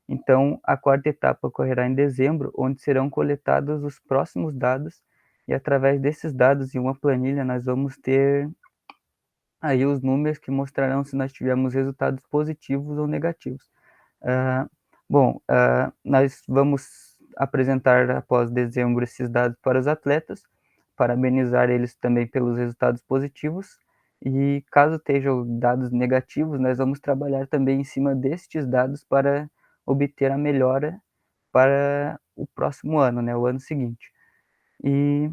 Então, a quarta etapa ocorrerá em dezembro, onde serão coletados os próximos dados, e através desses dados, em uma planilha, nós vamos ter aí os números que mostrarão se nós tivemos resultados positivos ou negativos. Nós vamos apresentar após dezembro esses dados para os atletas, parabenizar eles também pelos resultados positivos, e caso estejam dados negativos, nós vamos trabalhar também em cima destes dados para obter a melhora para o próximo ano, né, o ano seguinte. E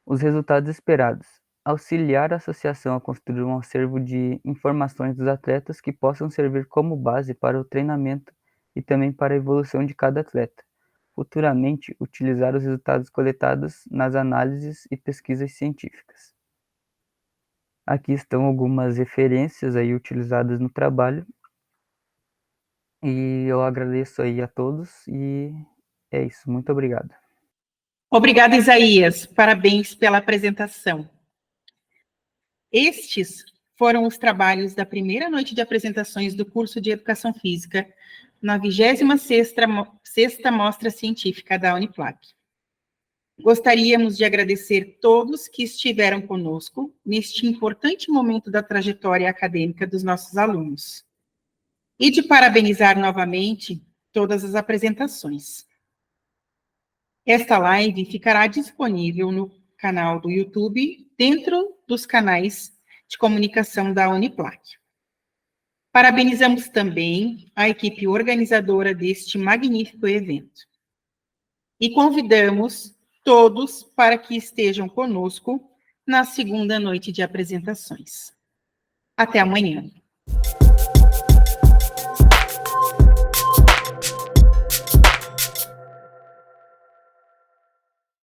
os resultados esperados: auxiliar a associação a construir um acervo de informações dos atletas que possam servir como base para o treinamento e também para a evolução de cada atleta. Futuramente, utilizar os resultados coletados nas análises e pesquisas científicas. Aqui estão algumas referências aí utilizadas no trabalho. E eu agradeço aí a todos e é isso. Muito obrigado. Obrigada, Isaías. Parabéns pela apresentação. Estes foram os trabalhos da primeira noite de apresentações do curso de Educação Física na 26ª Mostra Científica da Uniplac. Gostaríamos de agradecer todos que estiveram conosco neste importante momento da trajetória acadêmica dos nossos alunos. E de parabenizar novamente todas as apresentações. Esta live ficará disponível no canal do YouTube, dentro dos canais de comunicação da Uniplac. Parabenizamos também a equipe organizadora deste magnífico evento. E convidamos todos para que estejam conosco na segunda noite de apresentações. Até amanhã.